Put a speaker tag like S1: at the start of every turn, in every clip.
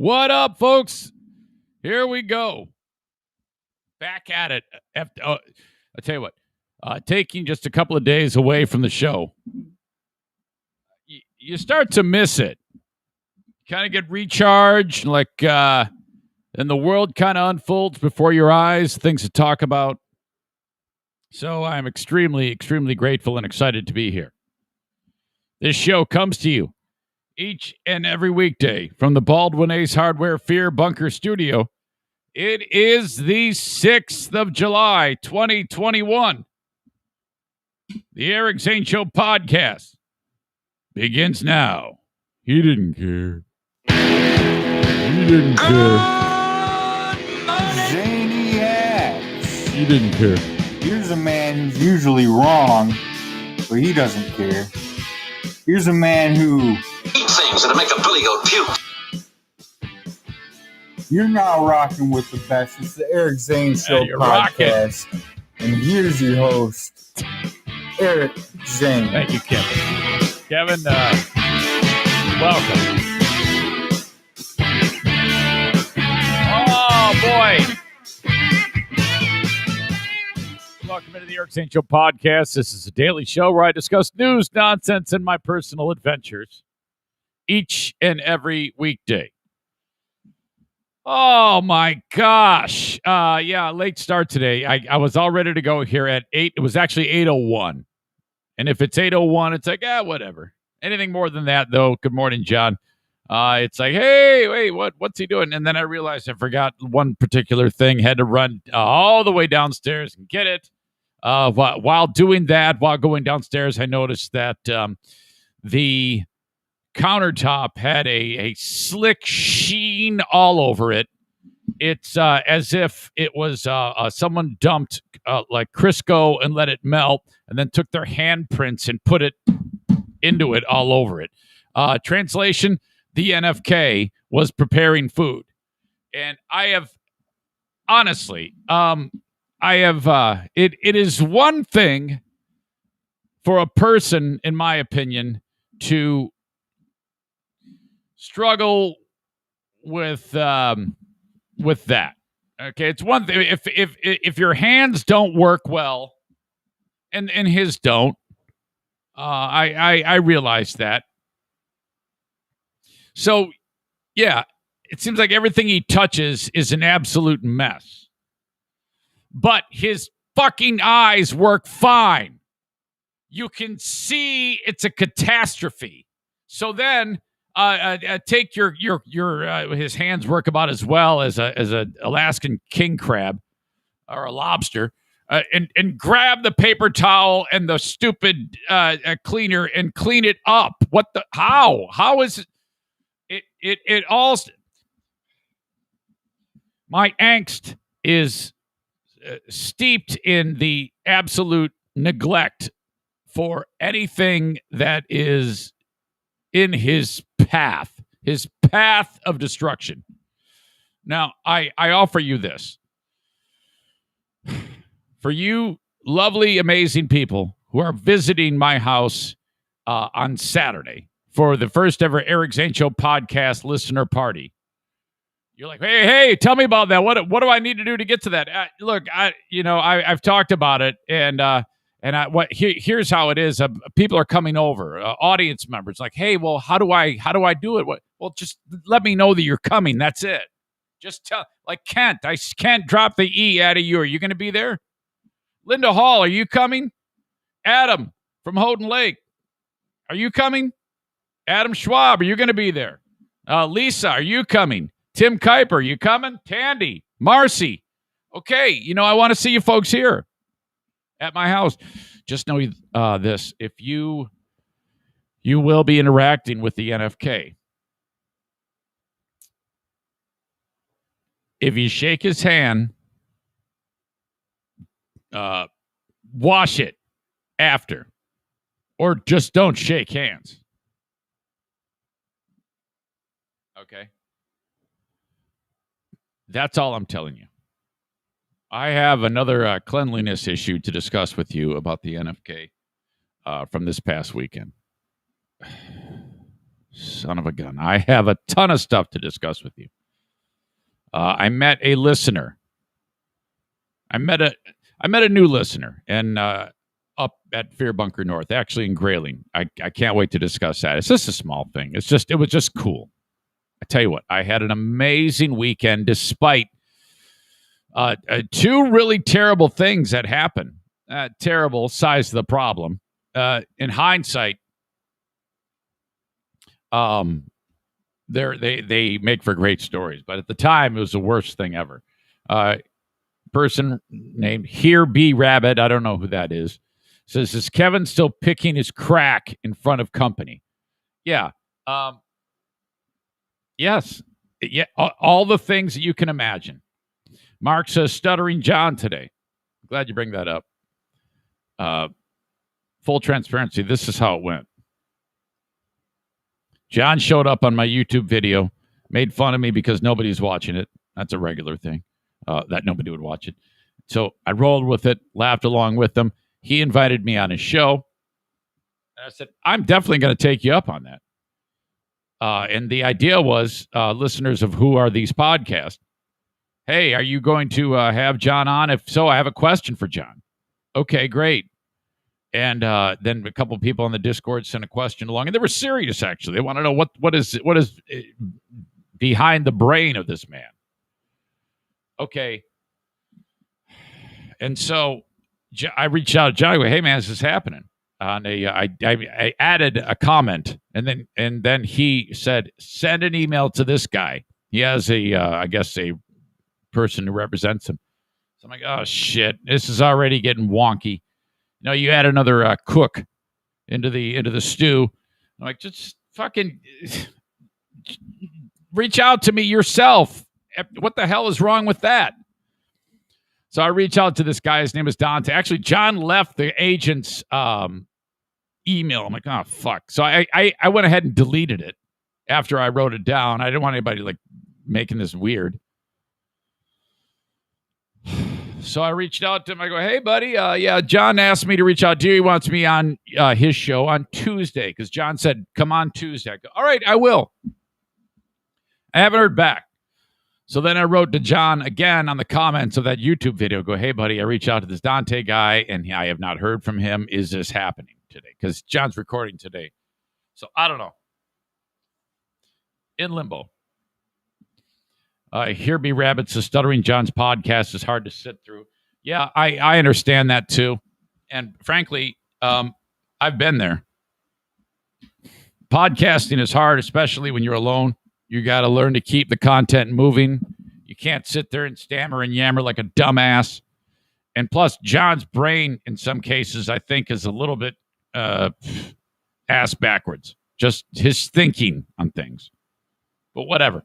S1: What up, folks? Here we go. Back at it. I'll tell you what, taking just a couple of days away from the show, you start to miss it. Kind of get recharged, and the world kind of unfolds before your eyes, things to talk about. So I'm extremely, extremely grateful and excited to be here. This show comes to you each and every weekday from the Baldwin Ace Hardware Fear Bunker Studio. It is the 6th of July, 2021. The Eric Zane Show podcast begins now. He didn't care. He didn't care.
S2: Zaniacs.
S1: He didn't care.
S2: Here's a man who's usually wrong, but he doesn't care. Here's a man who
S3: eat things that'll make a billy goat puke.
S2: You're now rocking with the best. It's the Eric Zane Show podcast. Rocking. And here's your host, Eric Zane.
S1: Thank you, Kevin. Kevin, welcome. Oh, boy. Welcome into the Eric Zane Show podcast. This is a daily show where I discuss news, nonsense, and my personal adventures each and every weekday. Oh, my gosh. Late start today. I was all ready to go here at 8. It was actually 8:01. And if it's 8:01, it's like, whatever. Anything more than that, though, good morning, John. It's like, hey, wait, what's he doing? And then I realized I forgot one particular thing. Had to run all the way downstairs and get it. While doing that, while going downstairs, I noticed that the countertop had a slick sheen all over it. It's as if it was someone dumped like Crisco and let it melt and then took their handprints and put it into it all over it. Translation, the NFK was preparing food. And I have, honestly, it is one thing for a person, in my opinion, to struggle with that. Okay, it's one thing if your hands don't work well, and his don't. I realize that. So, yeah, it seems like everything he touches is an absolute mess. But his fucking eyes work fine. You can see it's a catastrophe. So then, take your his hands work about as well as a Alaskan king crab or a lobster, and grab the paper towel and the stupid cleaner and clean it up. What the? How is it all? My angst is steeped in the absolute neglect for anything that is in his path of destruction. Now, I offer you this. For you lovely, amazing people who are visiting my house on Saturday for the first ever Eric Zane Show podcast listener party. You're like, hey, tell me about that. What do I need to do to get to that? Look, I've talked about it, here's how it is. People are coming over, audience members, like, hey, well, how do I do it? Well, just let me know that you're coming. That's it. Just tell, like Kent, I can't drop the E out of you. Are you going to be there? Linda Hall, are you coming? Adam from Houghton Lake, are you coming? Adam Schwab, are you going to be there? Lisa, are you coming? Tim Kuiper, are you coming? Tandy, Marcy. Okay, I want to see you folks here at my house. Just know this. If you will be interacting with the NFK. If you shake his hand, wash it after, or just don't shake hands. Okay? That's all I'm telling you. I have another cleanliness issue to discuss with you about the NFK from this past weekend. Son of a gun. I have a ton of stuff to discuss with you. I met a listener. I met a new listener, and up at Fear Bunker North, actually in Grayling. I can't wait to discuss that. It's just a small thing. It was just cool. I tell you what, I had an amazing weekend despite two really terrible things that happened. Terrible, size of the problem. In hindsight, they make for great stories, but at the time it was the worst thing ever. Person named Here Be Rabbit, I don't know who that is, says, is Kevin still picking his crack in front of company? Yeah. Yes. Yeah. All the things that you can imagine. Mark says, stuttering John today. Glad you bring that up. Full transparency, this is how it went. John showed up on my YouTube video, made fun of me because nobody's watching it. That's a regular thing, that nobody would watch it. So I rolled with it, laughed along with him. He invited me on his show. And I said, I'm definitely going to take you up on that. And the idea was, listeners of Who Are These Podcasts? Hey, are you going to have John on? If so, I have a question for John. Okay, great. And then a couple of people on the Discord sent a question along, and they were serious, actually. They want to know what is behind the brain of this man. Okay. And so I reached out to John. I go, hey, man, this is happening. I added a comment, and then he said, send an email to this guy. He has I guess a person who represents him. So I'm like, oh, shit, this is already getting wonky. You know, you add another cook into the stew. I'm like, just fucking reach out to me yourself. What the hell is wrong with that? So I reach out to this guy. His name is Dante. Actually, John left the agent's email. I'm like, oh, fuck. So I went ahead and deleted it after I wrote it down. I didn't want anybody like making this weird. So I reached out to him. I go, hey, buddy. Yeah, John asked me to reach out to you. He wants me on his show on Tuesday because John said, come on Tuesday. I go, all right, I will. I haven't heard back. So then I wrote to John again on the comments of that YouTube video. Go, hey, buddy, I reached out to this Dante guy, and I have not heard from him. Is this happening today? Because John's recording today. So I don't know. In limbo. Here Be Rabbits, the Stuttering John's podcast is hard to sit through. Yeah, I understand that too. And frankly, I've been there. Podcasting is hard, especially when you're alone. You got to learn to keep the content moving. You can't sit there and stammer and yammer like a dumbass. And plus, John's brain, in some cases, I think, is a little bit ass backwards. Just his thinking on things. But whatever.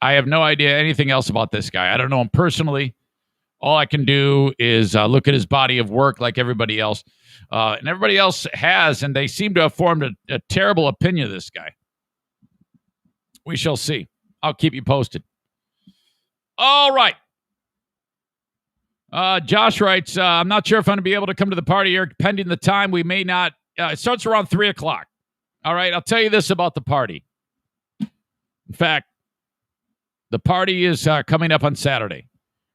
S1: I have no idea anything else about this guy. I don't know him personally. All I can do is look at his body of work like everybody else. And everybody else has, and they seem to have formed a terrible opinion of this guy. We shall see. I'll keep you posted. All right. Josh writes, I'm not sure if I'm going to be able to come to the party here, pending the time. We may not. It starts around 3 o'clock. All right. I'll tell you this about the party. In fact, the party is coming up on Saturday.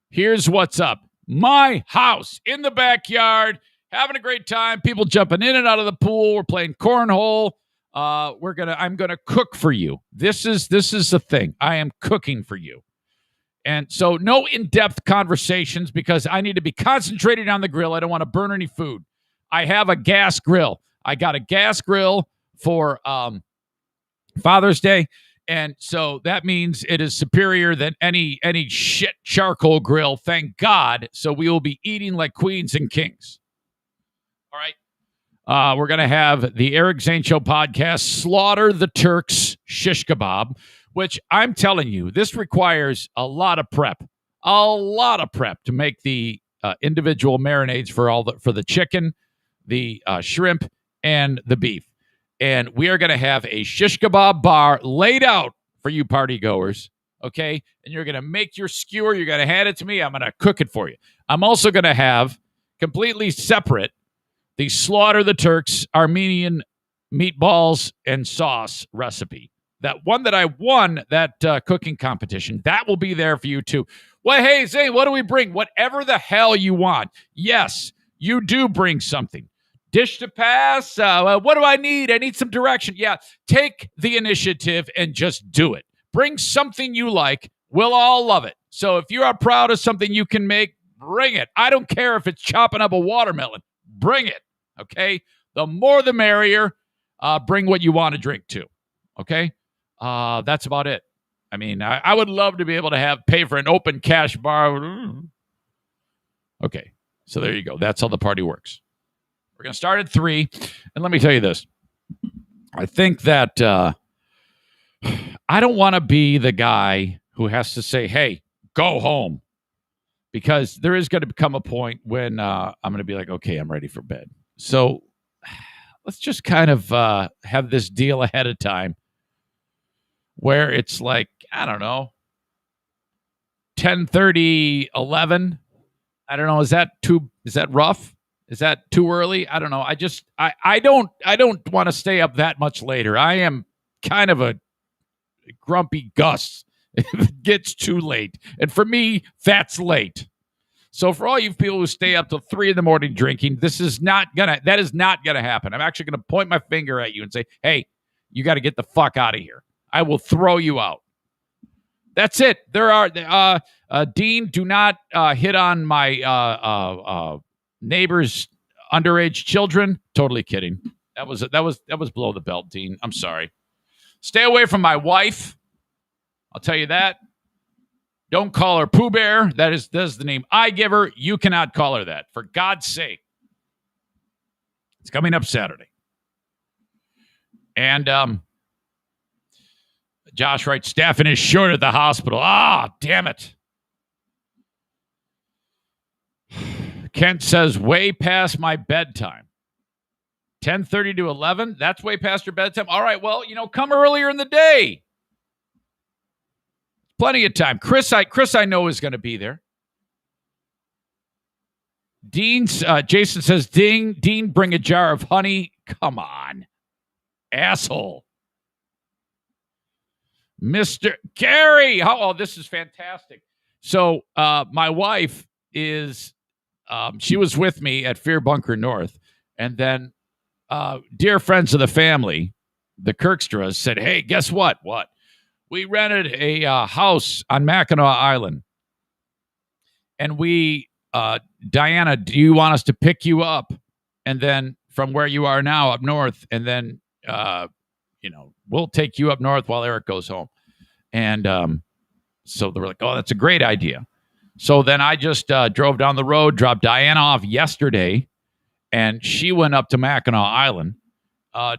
S1: Here's what's up. My house in the backyard, having a great time. People jumping in and out of the pool. We're playing cornhole. I'm gonna cook for you. This is the thing. I am cooking for you. And so no in-depth conversations because I need to be concentrated on the grill. I don't want to burn any food. I have a gas grill. I got a gas grill for Father's Day. And so that means it is superior than any shit charcoal grill, thank God. So we will be eating like queens and kings. All right. We're going to have the Eric Zane Show podcast, Slaughter the Turks shish kebab, which I'm telling you, this requires a lot of prep to make the individual marinades for the chicken, the shrimp, and the beef. And we are going to have a shish kebab bar laid out for you party goers, okay? And you're going to make your skewer. You're going to hand it to me. I'm going to cook it for you. I'm also going to have completely separate the Slaughter the Turks Armenian meatballs and sauce recipe. That one that I won that cooking competition, that will be there for you too. Well, hey, Zane, what do we bring? Whatever the hell you want. Yes, you do bring something. Dish to pass. What do I need? I need some direction. Yeah, take the initiative and just do it. Bring something you like. We'll all love it. So if you are proud of something you can make, bring it. I don't care if it's chopping up a watermelon. Bring it. Okay? The more the merrier. Bring what you want to drink too. Okay? That's about it. I mean, I would love to be able to pay for an open cash bar. Okay. So there you go. That's how the party works. We're going to start at 3. And let me tell you this. I think that I don't want to be the guy who has to say, hey, go home. Because there is going to become a point when I'm going to be like, okay, I'm ready for bed. So let's just kind of have this deal ahead of time where it's like, I don't know, 10:30, 11. I don't know. Is that rough? Is that too early? I don't know. I don't want to stay up that much later. I am kind of a grumpy Gus if it gets too late. And for me, that's late. So for all you people who stay up till 3 a.m. drinking, that is not gonna happen. I'm actually gonna point my finger at you and say, hey, you got to get the fuck out of here. I will throw you out. That's it. There are Dean, do not hit on my neighbor's underage children. Totally kidding. That was below the belt, Dean. I'm sorry. Stay away from my wife. I'll tell you that. Don't call her Pooh Bear. That is the name I give her. You cannot call her that. For God's sake. It's coming up Saturday. And Josh writes, staffing is short at the hospital. Damn it. Kent says, way past my bedtime. 10:30 to 11? That's way past your bedtime? All right, well, come earlier in the day. Plenty of time. Chris, I know is going to be there. Jason says, Dean, bring a jar of honey. Come on. Asshole. Mr. Gary. This is fantastic. So my wife is, she was with me at Fear Bunker North. And then dear friends of the family, the Kirkstras, said, hey, guess what? What? We rented a house on Mackinac Island. And Diana, do you want us to pick you up? And then from where you are now up north, and then, we'll take you up north while Eric goes home. And so they were like, oh, that's a great idea. So then I just drove down the road, dropped Diana off yesterday, and she went up to Mackinac Island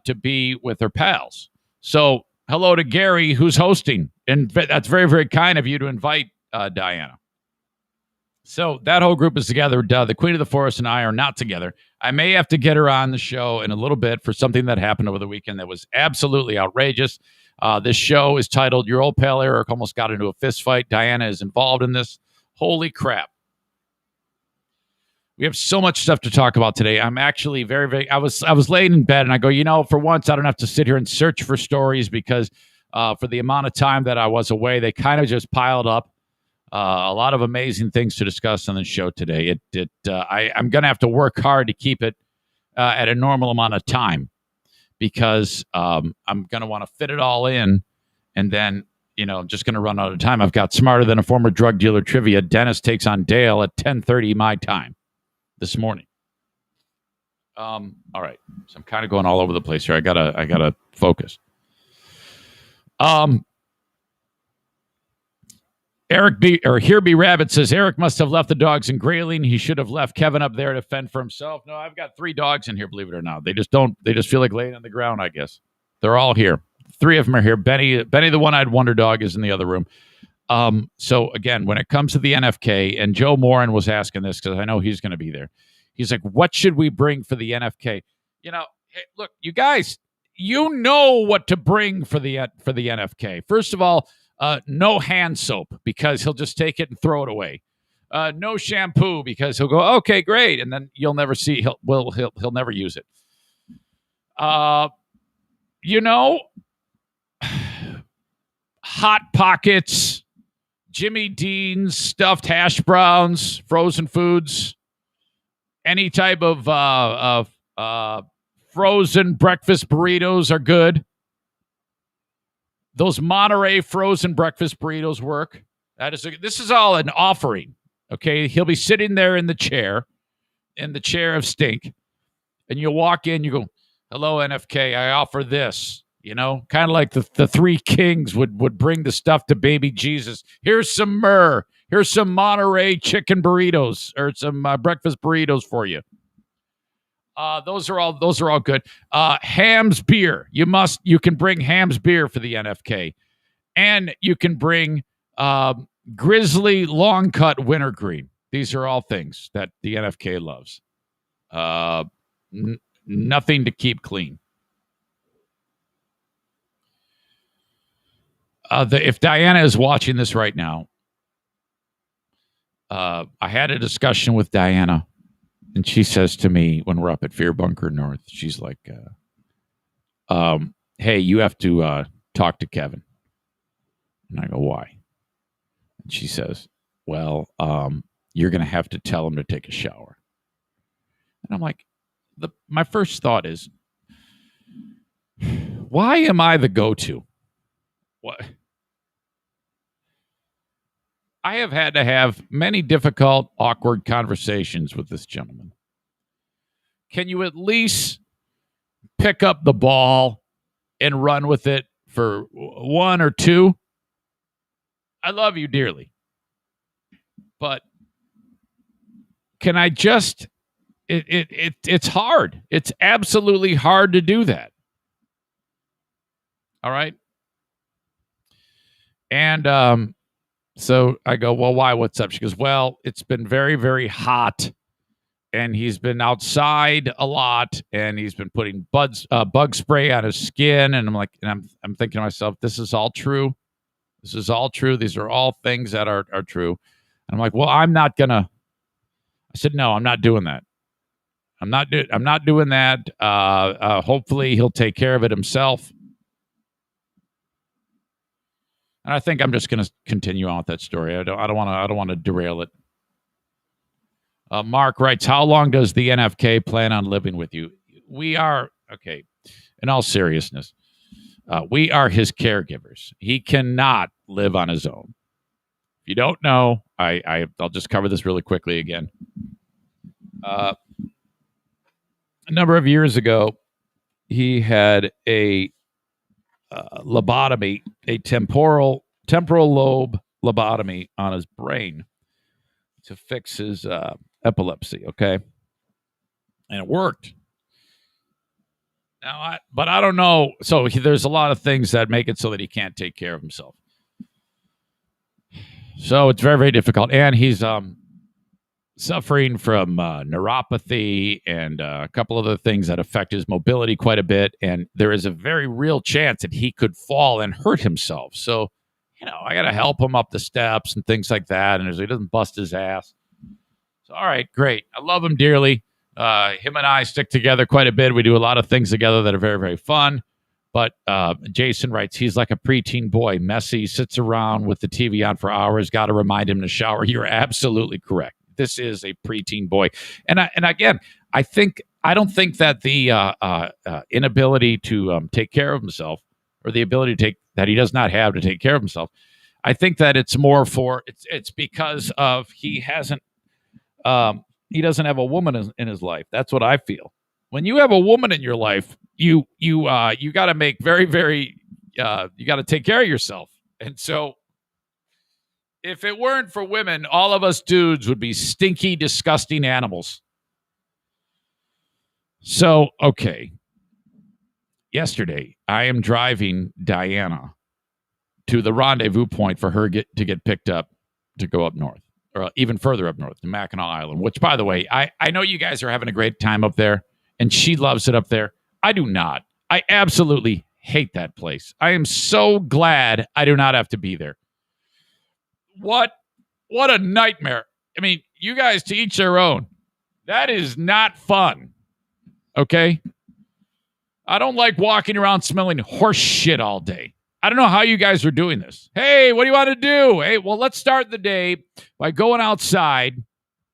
S1: to be with her pals. So hello to Gary, who's hosting. And that's very, very kind of you to invite Diana. So that whole group is together. The Queen of the Forest and I are not together. I may have to get her on the show in a little bit for something that happened over the weekend that was absolutely outrageous. This show is titled Your Old Pal Eric Almost Got Into a Fist Fight. Diana is involved in this. Holy crap. We have so much stuff to talk about today. I'm actually very, very, I was laying in bed and I go, for once I don't have to sit here and search for stories because for the amount of time that I was away, they kind of just piled up. A lot of amazing things to discuss on the show today. I'm going to have to work hard to keep it at a normal amount of time because I'm going to want to fit it all in, and then I'm just going to run out of time. I've got Smarter Than a Former Drug Dealer trivia. Dennis takes on Dale at 10:30 my time this morning. All right, so I'm kind of going all over the place here. I gotta focus. Here be Rabbit says Eric must have left the dogs in Grayling. He should have left Kevin up there to fend for himself. No, I've got 3 dogs in here, believe it or not. They just feel like laying on the ground, I guess. They're all here. 3 of them are here. Benny, the one-eyed wonder dog, is in the other room. So again, when it comes to the NFK, and Joe Morin was asking this because I know he's going to be there. He's like, what should we bring for the NFK? Hey, look, you guys, what to bring for the NFK. First of all, no hand soap because he'll just take it and throw it away. No shampoo because he'll go, okay, great, and then you'll never see he'll never use it. you know, Hot Pockets, Jimmy Dean's, stuffed hash browns, frozen foods, any type of frozen breakfast burritos are good. Those Monterey frozen breakfast burritos work. This is all an offering. Okay, he'll be sitting there in the chair of stink, and you walk in. You go, "Hello, NFK. I offer this." You know, kind of like the three kings would bring the stuff to baby Jesus. Here's some myrrh. Here's some Monterey chicken burritos or some breakfast burritos for you. Those are all good. Ham's beer. You can bring Ham's beer for the NFK, and you can bring Grizzly Long Cut Wintergreen. These are all things that the NFK loves. Nothing to keep clean. If Diana is watching this right now, I had a discussion with Diana, and she says to me when we're up at Fear Bunker North, she's like, "Hey, you have to talk to Kevin." And I go, "Why?" And she says, "Well, you're going to have to tell him to take a shower." And I'm like, my first thought is, why am I the go-to? What? I have had to have many difficult, awkward conversations with this gentleman. Can you at least pick up the ball and run with it for one or two? I love you dearly. But can I just... It's hard. It's absolutely hard to do that. All right? And so I go, "Well, why? What's up?" She goes, "Well, it's been very, very hot, and he's been outside a lot, and he's been putting bug spray on his skin." And I'm like, I'm thinking to myself, this is all true. This is all true. These are all things that are true. And I'm like, well, I'm not gonna. I said, no, I'm not doing that. I'm not doing that. Hopefully, he'll take care of it himself. And I think I'm just going to continue on with that story. I don't want to derail it. Mark writes, "How long does the NFK plan on living with you?" We are, okay, in all seriousness, we are his caregivers. He cannot live on his own. If you don't know, I'll just cover this really quickly again. A number of years ago, he had a lobotomy, a temporal lobe lobotomy on his brain to fix his epilepsy. Okay, and it worked. Now, but I don't know. So there's a lot of things that make it so that he can't take care of himself. So it's very, very difficult, and he's suffering from neuropathy and a couple other things that affect his mobility quite a bit. And there is a very real chance that he could fall and hurt himself. So, I got to help him up the steps and things like that. And so he doesn't bust his ass. So, all right, great. I love him dearly. Him and I stick together quite a bit. We do a lot of things together that are very, very fun. But Jason writes, he's like a preteen boy. Messy, sits around with the TV on for hours. Got to remind him to shower. You're absolutely correct. This is a preteen boy. And again, I don't think that the inability to take care of himself, or the ability that he does not have to take care of himself, I think that it's more it's because of he doesn't have a woman in his life. That's what I feel. When you have a woman in your life, you got to make very, very you got to take care of yourself. And so, if it weren't for women, all of us dudes would be stinky, disgusting animals. So, okay. Yesterday, I am driving Diana to the rendezvous point for her to get picked up to go up north, or even further up north to Mackinac Island, which, by the way, I know you guys are having a great time up there, and she loves it up there. I do not. I absolutely hate that place. I am so glad I do not have to be there. What a nightmare. I mean, you guys, to each their own. That is not fun. Okay? I don't like walking around smelling horse shit all day. I don't know how you guys are doing this. Hey, what do you want to do? Hey, well, let's start the day by going outside.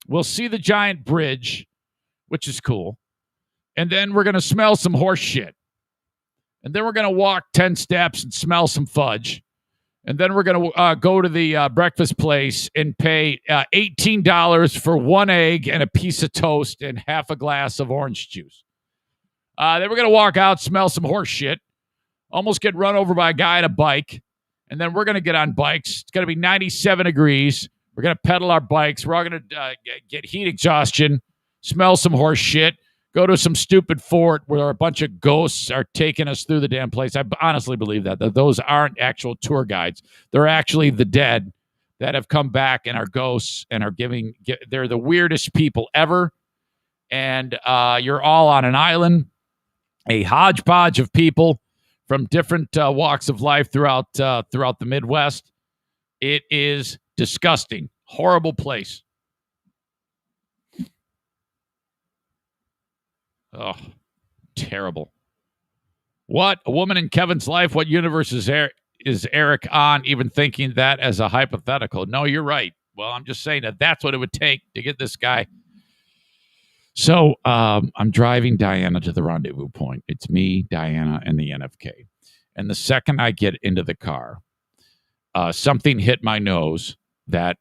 S1: We'll see the giant bridge, which is cool. And then we're going to smell some horse shit. And then we're going to walk 10 steps and smell some fudge. And then we're going to go to the breakfast place and pay $18 for one egg and a piece of toast and half a glass of orange juice. Then we're going to walk out, smell some horse shit, almost get run over by a guy on a bike. And then we're going to get on bikes. It's going to be 97 degrees. We're going to pedal our bikes. We're all going to get heat exhaustion, smell some horse shit, go to some stupid fort where a bunch of ghosts are taking us through the damn place. I honestly believe that those aren't actual tour guides. They're actually the dead that have come back and are ghosts and are they're the weirdest people ever. And you're all on an island, a hodgepodge of people from different walks of life throughout the Midwest. It is disgusting. Horrible place. Oh, terrible. What? A woman in Kevin's life? What universe is Eric on, even thinking that as a hypothetical? No, you're right. Well, I'm just saying that's what it would take to get this guy. So I'm driving Diana to the rendezvous point. It's me, Diana, and the NFK. And the second I get into the car, something hit my nose that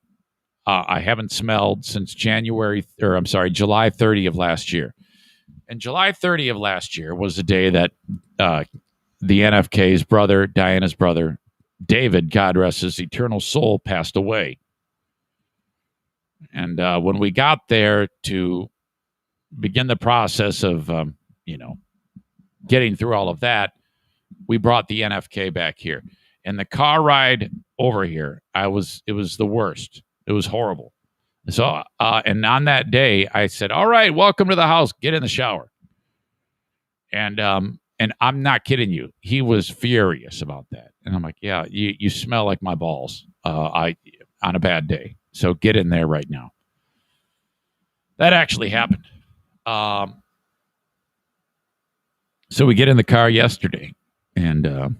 S1: I haven't smelled since July 30 of last year. And July 30 of last year was the day that the NFK's brother, Diana's brother, David, God rest his eternal soul, passed away. And when we got there to begin the process of, getting through all of that, we brought the NFK back here. And the car ride over here, it was the worst. It was horrible. So, and on that day, I said, all right, welcome to the house. Get in the shower. And I'm not kidding you. He was furious about that. And I'm like, yeah, you smell like my balls on a bad day. So get in there right now. That actually happened. So we get in the car yesterday, and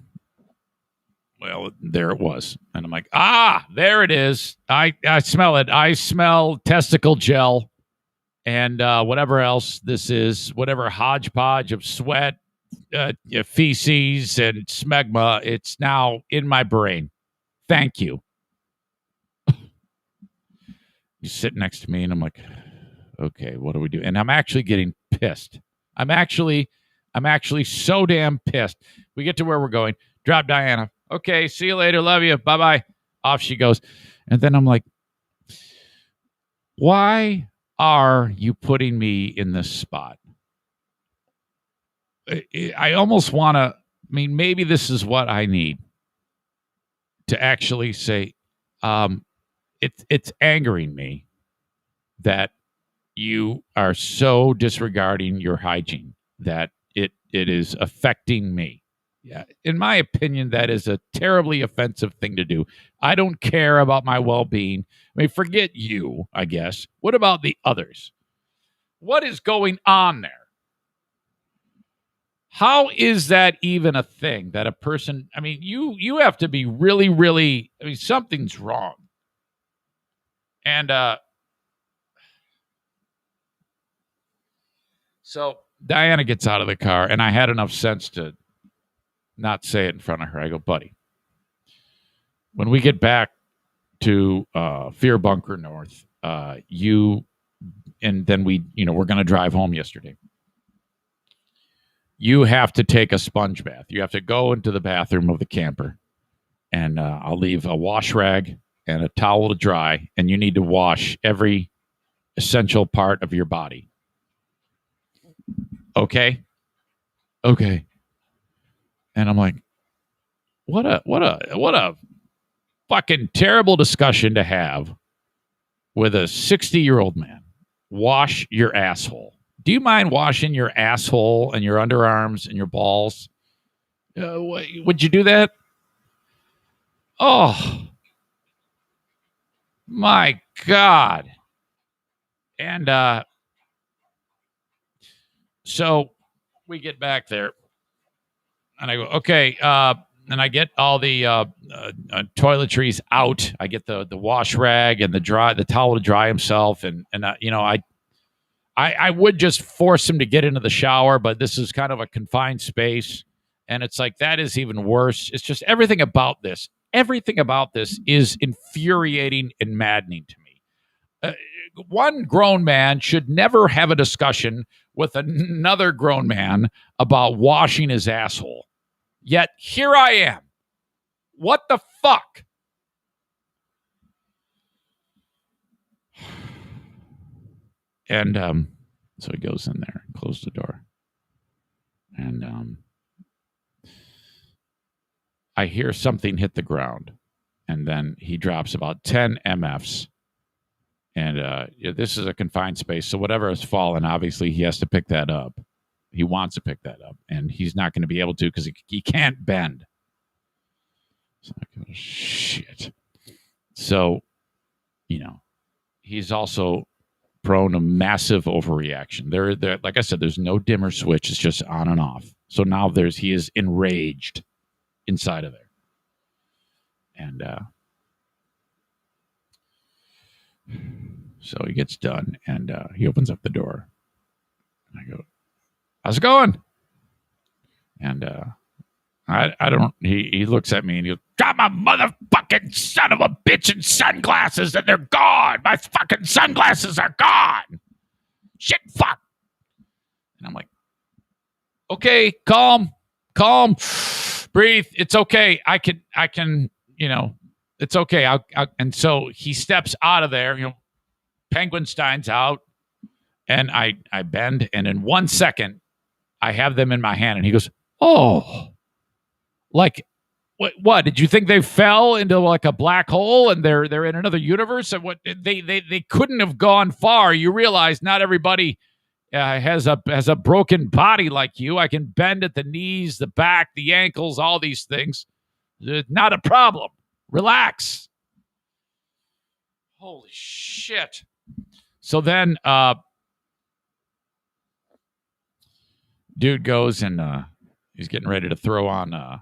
S1: well, there it was. And I'm like, there it is. I smell it. I smell testicle gel and whatever else this is, whatever hodgepodge of sweat, feces, and smegma. It's now in my brain. Thank you. You sit next to me, and I'm like, okay, what do we do? And I'm actually getting pissed. I'm actually so damn pissed. We get to where we're going. Drop Diana. Okay, see you later. Love you. Bye-bye. Off she goes. And then I'm like, why are you putting me in this spot? I almost want to, maybe this is what I need to actually say, it's angering me that you are so disregarding your hygiene that it is affecting me. Yeah, in my opinion, that is a terribly offensive thing to do. I don't care about my well-being. Forget you, I guess. What about the others? What is going on there? How is that even a thing that a person, you have to be really, really, something's wrong. And so Diana gets out of the car, and I had enough sense to not say it in front of her. I go, buddy, when we get back to Fear Bunker North, and then we're going to drive home yesterday. You have to take a sponge bath. You have to go into the bathroom of the camper, and I'll leave a wash rag and a towel to dry, and you need to wash every essential part of your body. Okay. And I'm like, what a fucking terrible discussion to have with a 60-year-old man. Wash your asshole. Do you mind washing your asshole and your underarms and your balls? Would you do that? Oh, my God. And so we get back there, And I go, okay. And I get all the toiletries out. I get the wash rag and the towel to dry himself. And I would just force him to get into the shower, but this is kind of a confined space. And it's like, that is even worse. It's just everything about this is infuriating and maddening to me. One grown man should never have a discussion with another grown man about washing his asshole. Yet here I am. What the fuck? And so he goes in there, closed the door. And I hear something hit the ground. And then he drops about 10 MFs. And this is a confined space. So whatever has fallen, obviously he has to pick that up. He wants to pick that up. And he's not going to be able to because he can't bend. So I go, shit. So, he's also prone to massive overreaction. There, like I said, there's no dimmer switch. It's just on and off. So now he is enraged inside of there. And so he gets done and he opens up the door. And I go, how's it going? And I don't, he looks at me and he goes, got my motherfucking son of a bitch and sunglasses and they're gone. My fucking sunglasses are gone. Shit, fuck. And I'm like, okay, calm, breathe. It's okay. I can, it's okay. And so he steps out of there, Penguinstein's out and I bend and in 1 second I have them in my hand and he goes, oh, like, what? Did you think they fell into like a black hole and they're in another universe? And what they couldn't have gone far. You realize not everybody has a broken body like you. I can bend at the knees, the back, the ankles, all these things. Not a problem. Relax. Holy shit. So then, dude goes and he's getting ready to throw on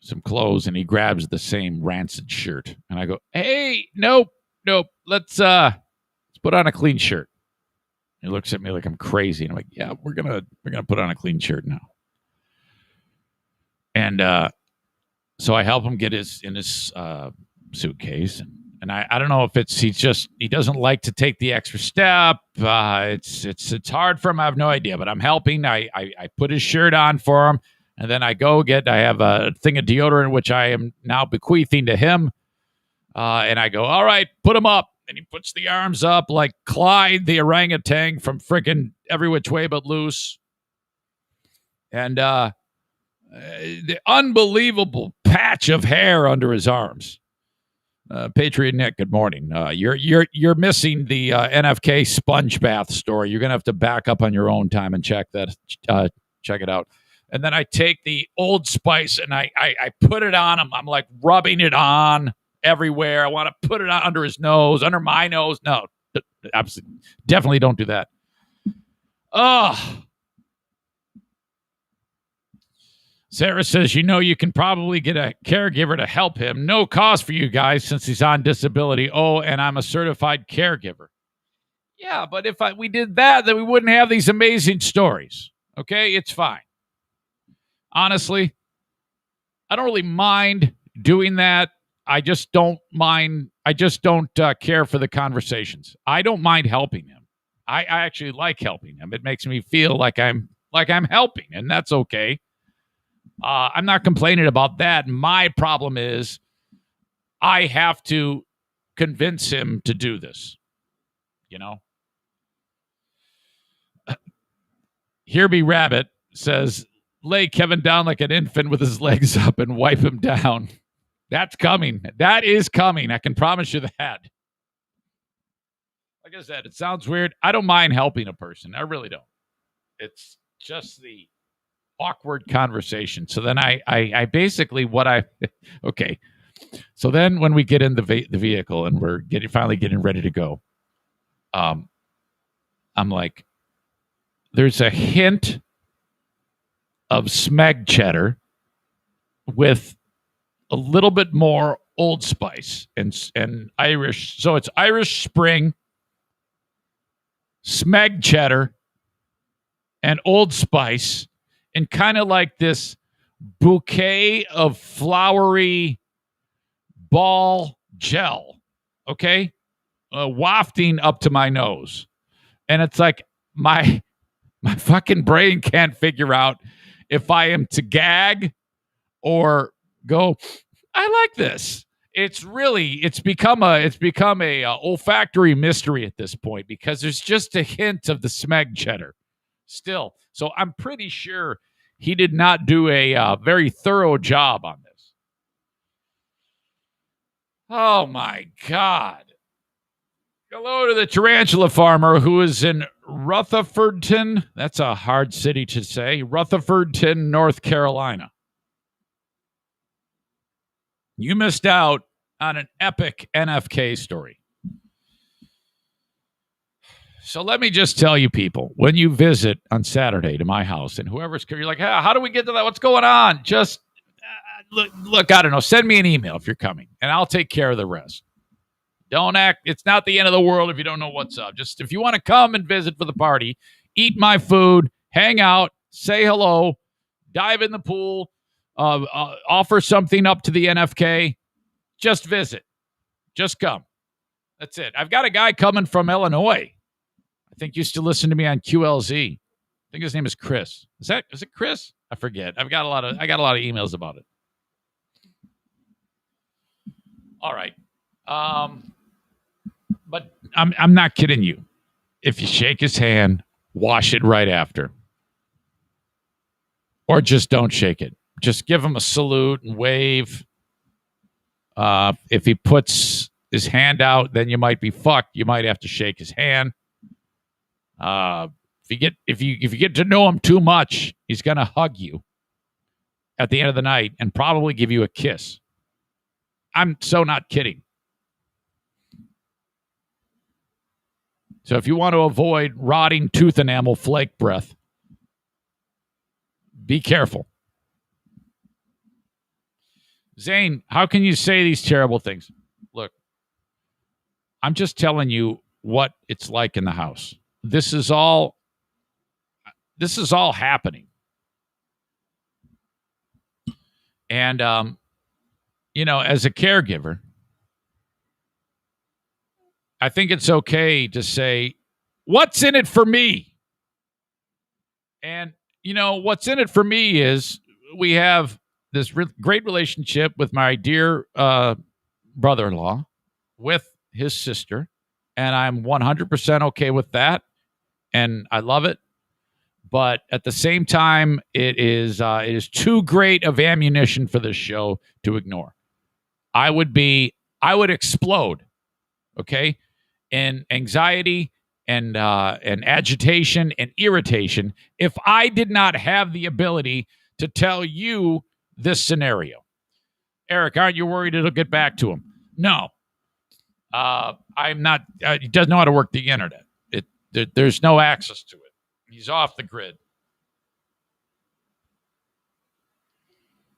S1: some clothes and he grabs the same rancid shirt. And I go, hey, nope. Let's put on a clean shirt. He looks at me like I'm crazy. And I'm like, yeah, we're gonna put on a clean shirt now. And so I help him get in his suitcase. And I don't know if he doesn't like to take the extra step. It's hard for him. I have no idea, but I'm helping. I put his shirt on for him. And then I have a thing of deodorant, which I am now bequeathing to him. And I go, all right, put him up. And he puts the arms up like Clyde, the orangutan from freaking Every Which Way But Loose. And the unbelievable patch of hair under his arms. Patriot Nick, good morning. You're missing the NFK sponge bath story. You're gonna have to back up on your own time and check that. Check it out. And then I take the Old Spice and I put it on him. I'm like rubbing it on everywhere. I want to put it on under his nose, under my nose. No, absolutely, definitely don't do that. Oh. Sarah says, you can probably get a caregiver to help him. No cost for you guys since he's on disability. Oh, and I'm a certified caregiver. Yeah, but if we did that, then we wouldn't have these amazing stories. Okay, it's fine. Honestly, I don't really mind doing that. I just don't mind. I just don't care for the conversations. I don't mind helping him. I actually like helping him. It makes me feel like I'm helping, and that's okay. I'm not complaining about that. My problem is I have to convince him to do this. Here be Rabbit says, lay Kevin down like an infant with his legs up and wipe him down. That's coming. That is coming. I can promise you that. Like I said, it sounds weird. I don't mind helping a person. I really don't. It's just the awkward conversation. So then I basically okay. So then when we get in the vehicle and we're finally getting ready to go, I'm like, there's a hint of Smeg cheddar with a little bit more Old Spice and Irish. So it's Irish Spring, Smeg cheddar, and Old Spice, and kind of like this bouquet of flowery ball gel, okay? Wafting up to my nose. And it's like my fucking brain can't figure out if I am to gag or go, I like this. It's become a olfactory mystery at this point because there's just a hint of the Smeg cheddar still. So I'm pretty sure he did not do a very thorough job on this. Oh my God. Hello to the tarantula farmer who is in Rutherfordton. That's a hard city to say. Rutherfordton, North Carolina. You missed out on an epic NFK story. So let me just tell you people, when you visit on Saturday to my house and whoever's, you're like, hey, how do we get to that? What's going on? Just look, I don't know. Send me an email if you're coming and I'll take care of the rest. Don't act. It's not the end of the world if you don't know what's up. Just if you want to come and visit for the party, eat my food, hang out, say hello, dive in the pool, offer something up to the NFK, just visit. Just come. That's it. I've got a guy coming from Illinois. I think used to listen to me on QLZ. I think his name is Chris. Is it Chris? I forget. I got a lot of emails about it. All right. But I'm not kidding you. If you shake his hand, wash it right after. Or just don't shake it. Just give him a salute and wave. If he puts his hand out, then you might be fucked. You might have to shake his hand. If you get to know him too much, he's gonna hug you at the end of the night and probably give you a kiss. I'm so not kidding. So if you want to avoid rotting tooth enamel flake breath, be careful. Zane, how can you say these terrible things? Look, I'm just telling you what it's like in the house. This is all happening. And, as a caregiver, I think it's okay to say, what's in it for me? And, what's in it for me is we have this great relationship with my dear brother-in-law, with his sister, and I'm 100% okay with that, and I love it. But at the same time, it is too great of ammunition for this show to ignore. I would explode, okay, in anxiety and agitation and irritation if I did not have the ability to tell you this scenario. Eric, aren't you worried it'll get back to him? No. I'm not. He doesn't know how to work the internet. There's no access to it. He's off the grid.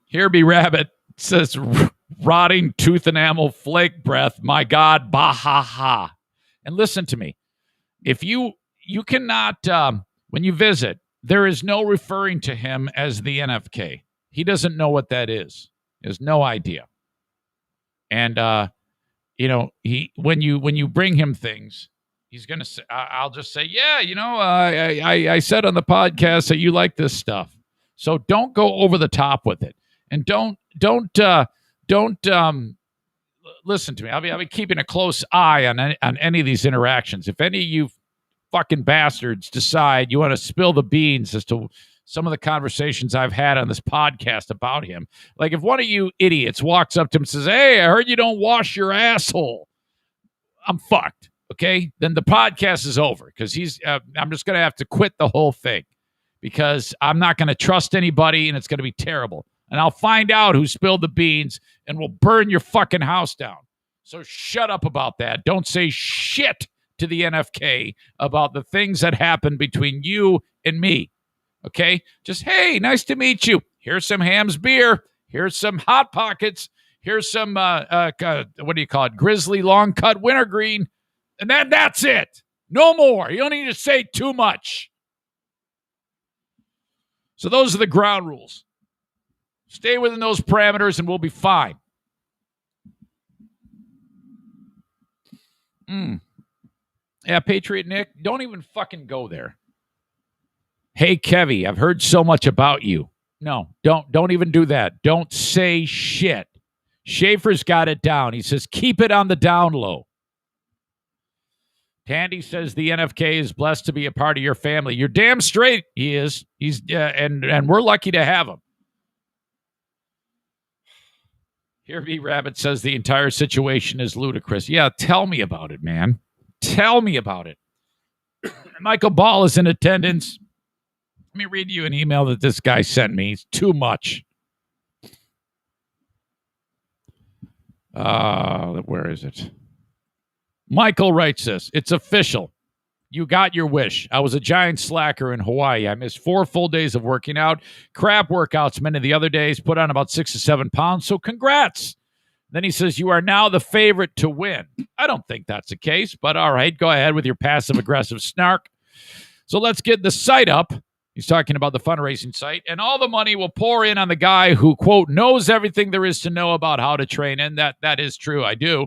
S1: Here be rabbit says rotting tooth enamel flake breath. My God, bah ha ha. And listen to me. If you cannot, when you visit, there is no referring to him as the NFK. He doesn't know what that is. He has no idea. And when you bring him things, he's gonna say, I'll just say, yeah, I said on the podcast that you like this stuff. So don't go over the top with it, and don't listen to me. I'll be keeping a close eye on any of these interactions. If any of you fucking bastards decide you want to spill the beans as to some of the conversations I've had on this podcast about him, like if one of you idiots walks up to him and says, "Hey, I heard you don't wash your asshole," I'm fucked. Okay, then the podcast is over because I'm just going to have to quit the whole thing because I'm not going to trust anybody and it's going to be terrible. And I'll find out who spilled the beans and we'll burn your fucking house down. So shut up about that. Don't say shit to the NFK about the things that happened between you and me. Okay? Just, hey, nice to meet you. Here's some Ham's beer. Here's some Hot Pockets. Here's some, what do you call it? Grizzly long cut wintergreen. And that's it. No more. You don't need to say too much. So those are the ground rules. Stay within those parameters and we'll be fine. Yeah, Patriot Nick, don't even fucking go there. Hey, Kevy, I've heard so much about you. No, don't even do that. Don't say shit. Schaefer's got it down. He says, keep it on the down low. Tandy says the NFK is blessed to be a part of your family. You're damn straight he is. He's and we're lucky to have him. Here V Rabbit says the entire situation is ludicrous. Yeah, tell me about it, man. Tell me about it. Michael Ball is in attendance. Let me read you an email that this guy sent me. It's too much. Where is it? Michael writes this. It's official. You got your wish. I was a giant slacker in Hawaii. I missed 4 full days of working out. Crap workouts many of the other days. Put on about 6 to 7 pounds. So congrats. Then he says, you are now the favorite to win. I don't think that's the case, but all right, go ahead with your passive-aggressive snark. So let's get the site up. He's talking about the fundraising site, and all the money will pour in on the guy who, quote, knows everything there is to know about how to train, and that is true. I do.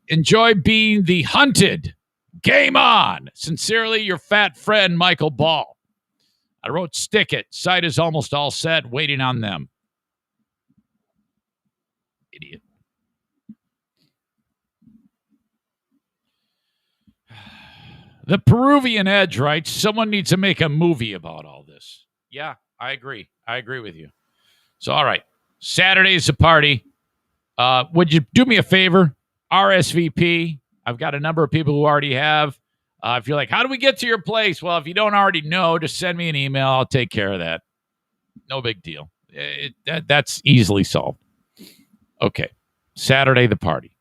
S1: Enjoy being the hunted. Game on. Sincerely, your fat friend, Michael Ball. I wrote stick it. Site is almost all set, waiting on them. Idiot. The Peruvian Edge writes, someone needs to make a movie about all this. Yeah, I agree. I agree with you. So, all right. Saturday's a party. Would you do me a favor? RSVP. I've got a number of people who already have. If you're like, how do we get to your place? Well, if you don't already know, just send me an email. I'll take care of that. No big deal. That's easily solved. Okay. Saturday, the party.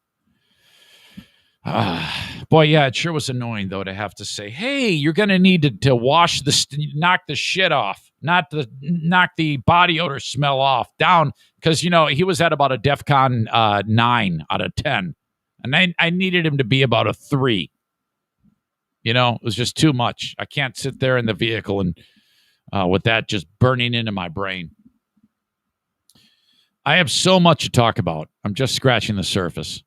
S1: Boy, yeah, it sure was annoying, though, to have to say, hey, you're going to need to wash knock the shit off, knock the body odor smell off down, because, you know, he was at about a DEFCON 9 out of 10, and I needed him to be about a 3. You know, it was just too much. I can't sit there in the vehicle and with that just burning into my brain. I have so much to talk about. I'm just scratching the surface.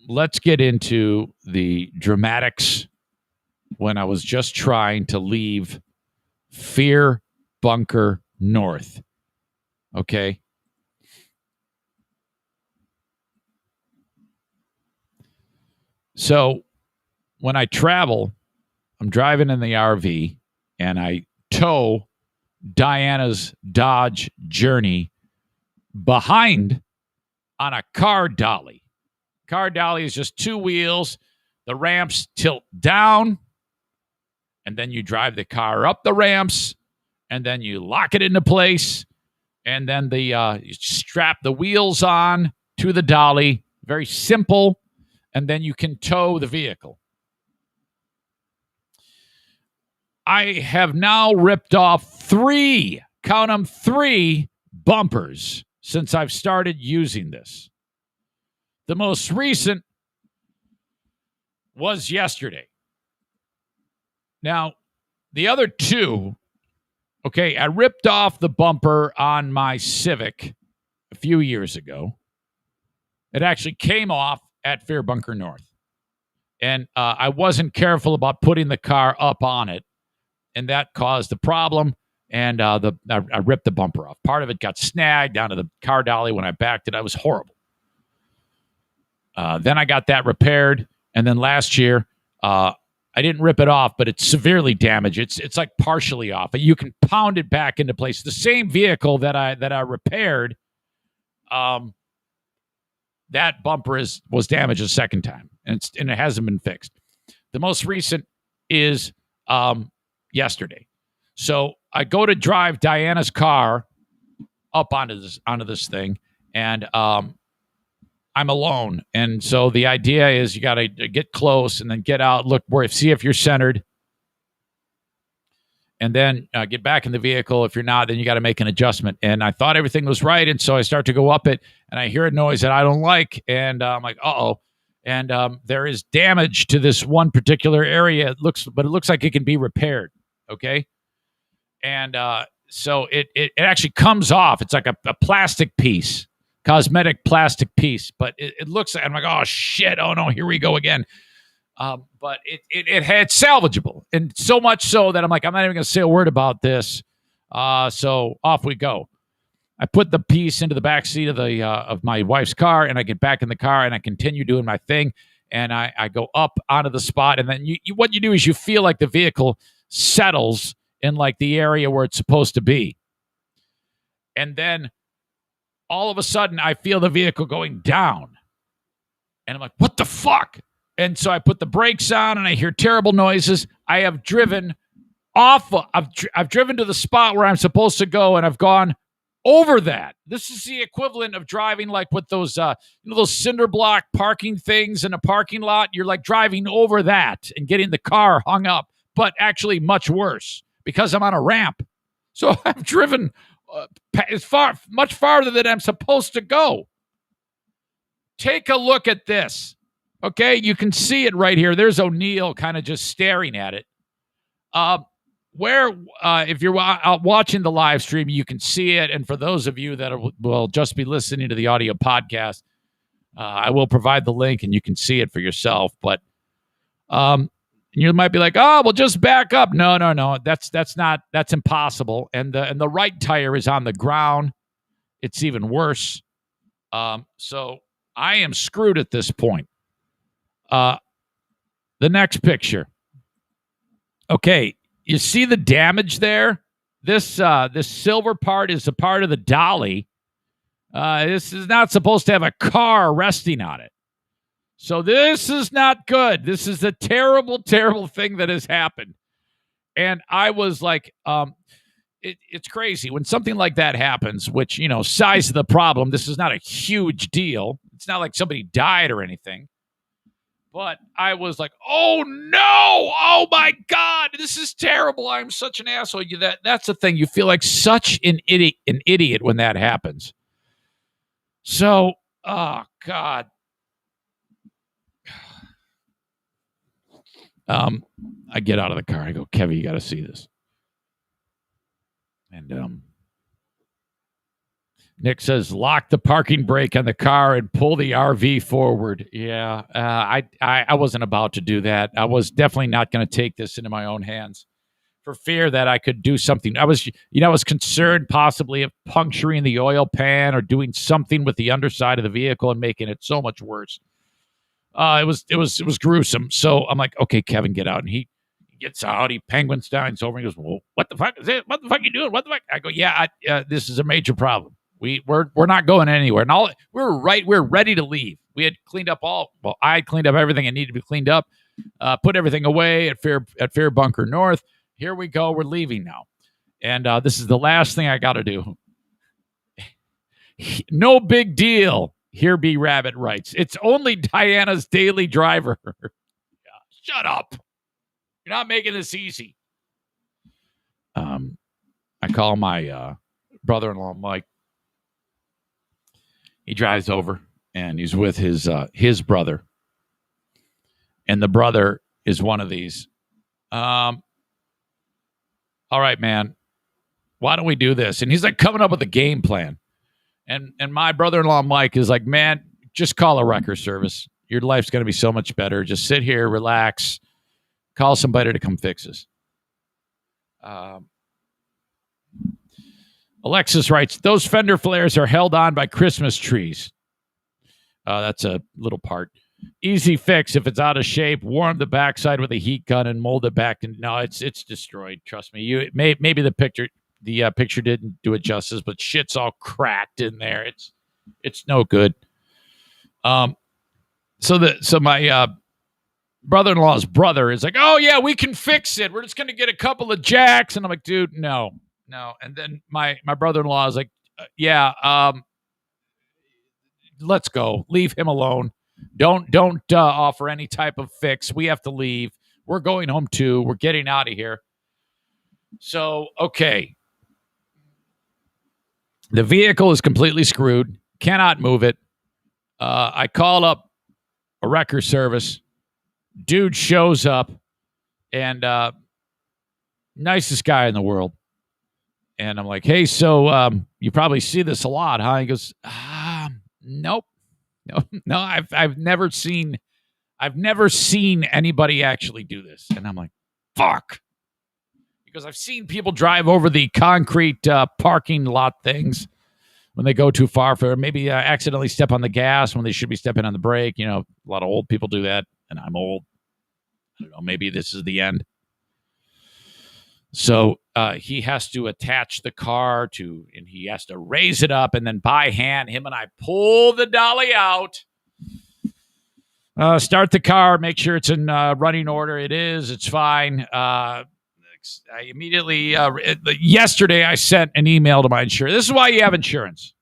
S1: Let's get into the dramatics when I was just trying to leave Fear Bunker North. Okay? So, when I travel, I'm driving in the RV, and I tow Diana's Dodge Journey behind on a car dolly. Car dolly is just 2 wheels. The ramps tilt down, and then you drive the car up the ramps, and then you lock it into place, and then you strap the wheels on to the dolly. Very simple, and then you can tow the vehicle. I have now ripped off 3, count them, 3 bumpers since I've started using this. The most recent was yesterday. Now, the other 2, okay, I ripped off the bumper on my Civic a few years ago. It actually came off at Fear Bunker North. And I wasn't careful about putting the car up on it, and that caused the problem. And I ripped the bumper off. Part of it got snagged down to the car dolly when I backed it. I was horrible. Then I got that repaired. And then last year, I didn't rip it off, but it's severely damaged. It's like partially off. You can pound it back into place. The same vehicle that I repaired, that bumper was damaged a second time, and it hasn't been fixed. The most recent is yesterday. So I go to drive Diana's car up onto this thing, and I'm alone. And so the idea is you got to get close and then get out, see if you're centered, and then get back in the vehicle. If you're not, then you got to make an adjustment. And I thought everything was right, and so I start to go up it, and I hear a noise that I don't like, and I'm like, uh-oh. And there is damage to this one particular area. It looks like it can be repaired, okay? And so it actually comes off. It's like a plastic piece, cosmetic plastic piece, but it looks like, I'm like, oh, shit, oh, no, here we go again. But it had salvageable, and so much so that I'm like, I'm not even going to say a word about this. So off we go. I put the piece into the back seat of my wife's car, and I get back in the car, and I continue doing my thing, and I go up onto the spot, and then what you do is you feel like the vehicle settles in like the area where it's supposed to be, and then all of a sudden I feel the vehicle going down, and I'm like, what the fuck? And so I put the brakes on, and I hear terrible noises. I have driven off. I've driven to the spot where I'm supposed to go, and I've gone over that. This is the equivalent of driving like with those, those cinder block parking things in a parking lot. You're like driving over that and getting the car hung up, but actually much worse because I'm on a ramp. So I've driven much farther than I'm supposed to go. Take a look at this. Okay, you can see it right here. There's O'Neill kind of just staring at it. If you're out watching the live stream, you can see it. And for those of you that will just be listening to the audio podcast, I will provide the link and you can see it for yourself. But you might be like, oh, well, just back up. No. That's impossible. And the right tire is on the ground. It's even worse. So I am screwed at this point. The next picture. Okay, you see the damage there? This silver part is a part of the dolly. This is not supposed to have a car resting on it. So this is not good. This is a terrible, terrible thing that has happened. And I was like, it's crazy when something like that happens, which, size of the problem, this is not a huge deal. It's not like somebody died or anything. But I was like, oh, no. Oh, my God. This is terrible. I'm such an asshole. That's the thing. You feel like such an idiot when that happens. So, oh, God. I get out of the car. I go, Kevin, you got to see this. And Nick says, lock the parking brake on the car and pull the RV forward. Yeah, I wasn't about to do that. I was definitely not going to take this into my own hands for fear that I could do something. I was concerned possibly of puncturing the oil pan or doing something with the underside of the vehicle and making it so much worse. It was gruesome. So I'm like, okay, Kevin, get out. And he gets out. He penguins down. He's over. He goes, well, what the fuck is it? What the fuck are you doing? What the fuck? I go, yeah, this is a major problem. We're not going anywhere. And we're ready to leave. We had cleaned up I cleaned up everything that needed to be cleaned up, put everything away at Fair Bunker North. Here we go. We're leaving now. And this is the last thing I got to do. No big deal. Here be Rabbit writes. It's only Diana's daily driver. Shut up. You're not making this easy. I call my brother-in-law, Mike. He drives over, and he's with his brother. And the brother is one of these. All right, man. Why don't we do this? And he's like coming up with a game plan. And my brother-in-law, Mike, is like, man, just call a wrecker service. Your life's going to be so much better. Just sit here, relax, call somebody to come fix us. Alexis writes, those fender flares are held on by Christmas trees. That's a little part. Easy fix. If it's out of shape, warm the backside with a heat gun and mold it back. And no, it's destroyed. Trust me. Maybe the picture didn't do it justice, but shit's all cracked in there. It's no good. So my brother-in-law's brother is like, oh yeah, we can fix it. We're just gonna get a couple of jacks. And I'm like, dude, no. And then my brother-in-law is like, let's go. Leave him alone. Don't offer any type of fix. We have to leave. We're going home too. We're getting out of here. So, okay. The vehicle is completely screwed. Cannot move it. I call up a wrecker service. Dude shows up and nicest guy in the world. And I'm like, hey, so you probably see this a lot, huh? He goes, nope. No, I've never seen anybody actually do this. And I'm like, fuck. Because I've seen people drive over the concrete parking lot things when they go too far for maybe accidentally step on the gas when they should be stepping on the brake. You know, a lot of old people do that, and I'm old. I don't know, maybe this is the end. So he has to attach the car and he has to raise it up, and then by hand, him and I pull the dolly out, start the car, make sure it's in running order. It is. It's fine. I immediately, yesterday, I sent an email to my insurer. This is why you have insurance.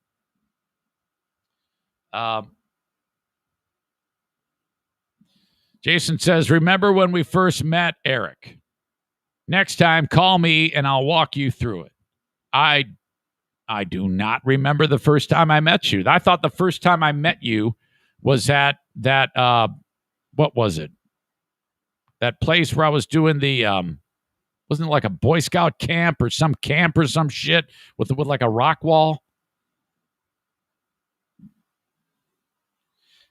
S1: Jason says, remember when we first met, Eric? Next time, call me and I'll walk you through it. I do not remember the first time I met you. I thought the first time I met you was at that, what was it? That place where I was doing the, wasn't it like a Boy Scout camp or some shit with like a rock wall?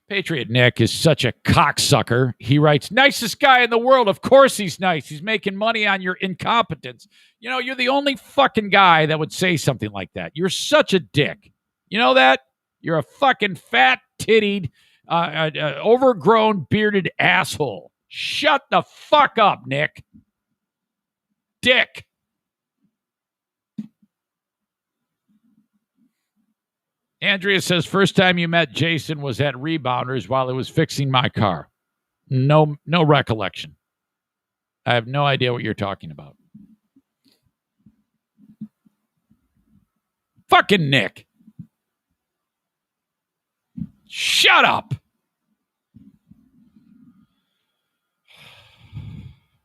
S1: Patriot Nick is such a cocksucker. He writes, nicest guy in the world. Of course he's nice. He's making money on your incompetence. You know, you're the only fucking guy that would say something like that. You're such a dick. You know that? You're a fucking fat-tittied, overgrown, bearded asshole. Shut the fuck up, Nick. Dick. Andrea says, first time you met Jason was at Rebounders while he was fixing my car. No recollection. I have no idea what you're talking about. Fucking Nick. Shut up.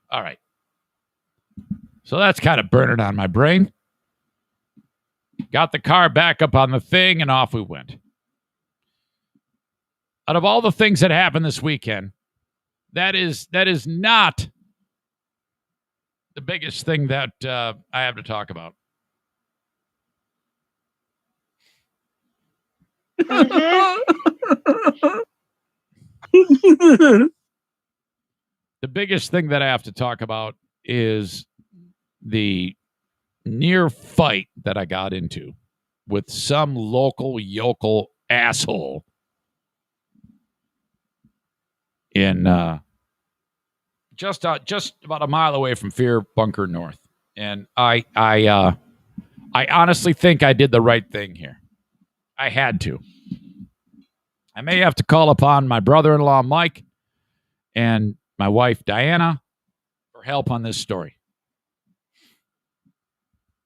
S1: All right. So that's kind of burning on my brain. Got the car back up on the thing, and off we went. Out of all the things that happened this weekend, that is not the biggest thing that I have to talk about. The biggest thing that I have to talk about is the near fight that I got into with some local yokel asshole in just about a mile away from Fear Bunker North. And I honestly think I did the right thing here. I had to. I may have to call upon my brother-in-law, Mike, and my wife, Diana, for help on this story.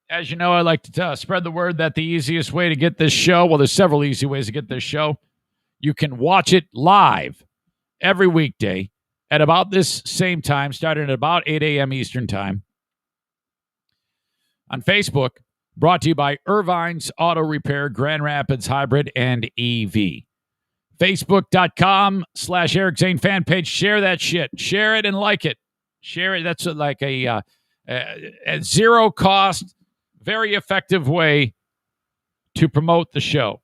S1: As you know, I like to spread the word that the easiest way to get this show, well, there's several easy ways to get this show. You can watch it live every weekday at about this same time, starting at about 8 a.m. Eastern time. On Facebook, brought to you by Irvine's Auto Repair, Grand Rapids Hybrid and EV. Facebook.com/Eric Zane fan page. Share that shit. Share it and like it. Share it. That's like a zero cost, very effective way to promote the show.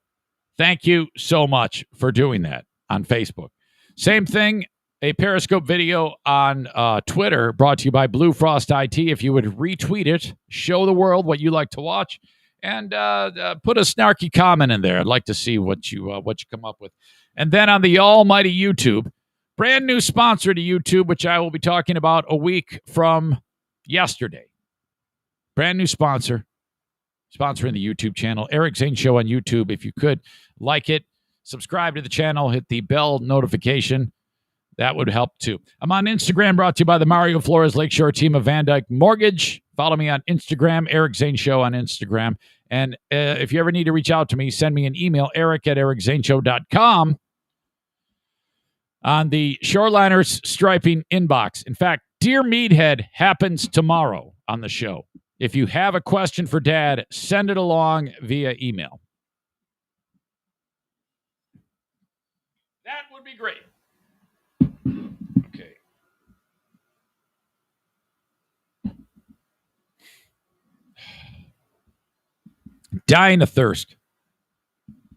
S1: Thank you so much for doing that on Facebook. Same thing, a Periscope video on Twitter brought to you by Blue Frost IT. If you would retweet it, show the world what you like to watch, and put a snarky comment in there. I'd like to see what you come up with. And then on the almighty YouTube, brand new sponsor to YouTube, which I will be talking about a week from yesterday. Brand new sponsor. Sponsoring the YouTube channel, Eric Zane Show on YouTube. If you could like it, subscribe to the channel, hit the bell notification. That would help too. I'm on Instagram, brought to you by the Mario Flores Lakeshore team of Van Dyke Mortgage. Follow me on Instagram, Eric Zane Show on Instagram. And if you ever need to reach out to me, send me an email, eric@ericzaneshow.com on the Shoreliners Striping inbox. In fact, Dear Meathead happens tomorrow on the show. If you have a question for Dad, send it along via email. That would be great. Okay. Dying of thirst.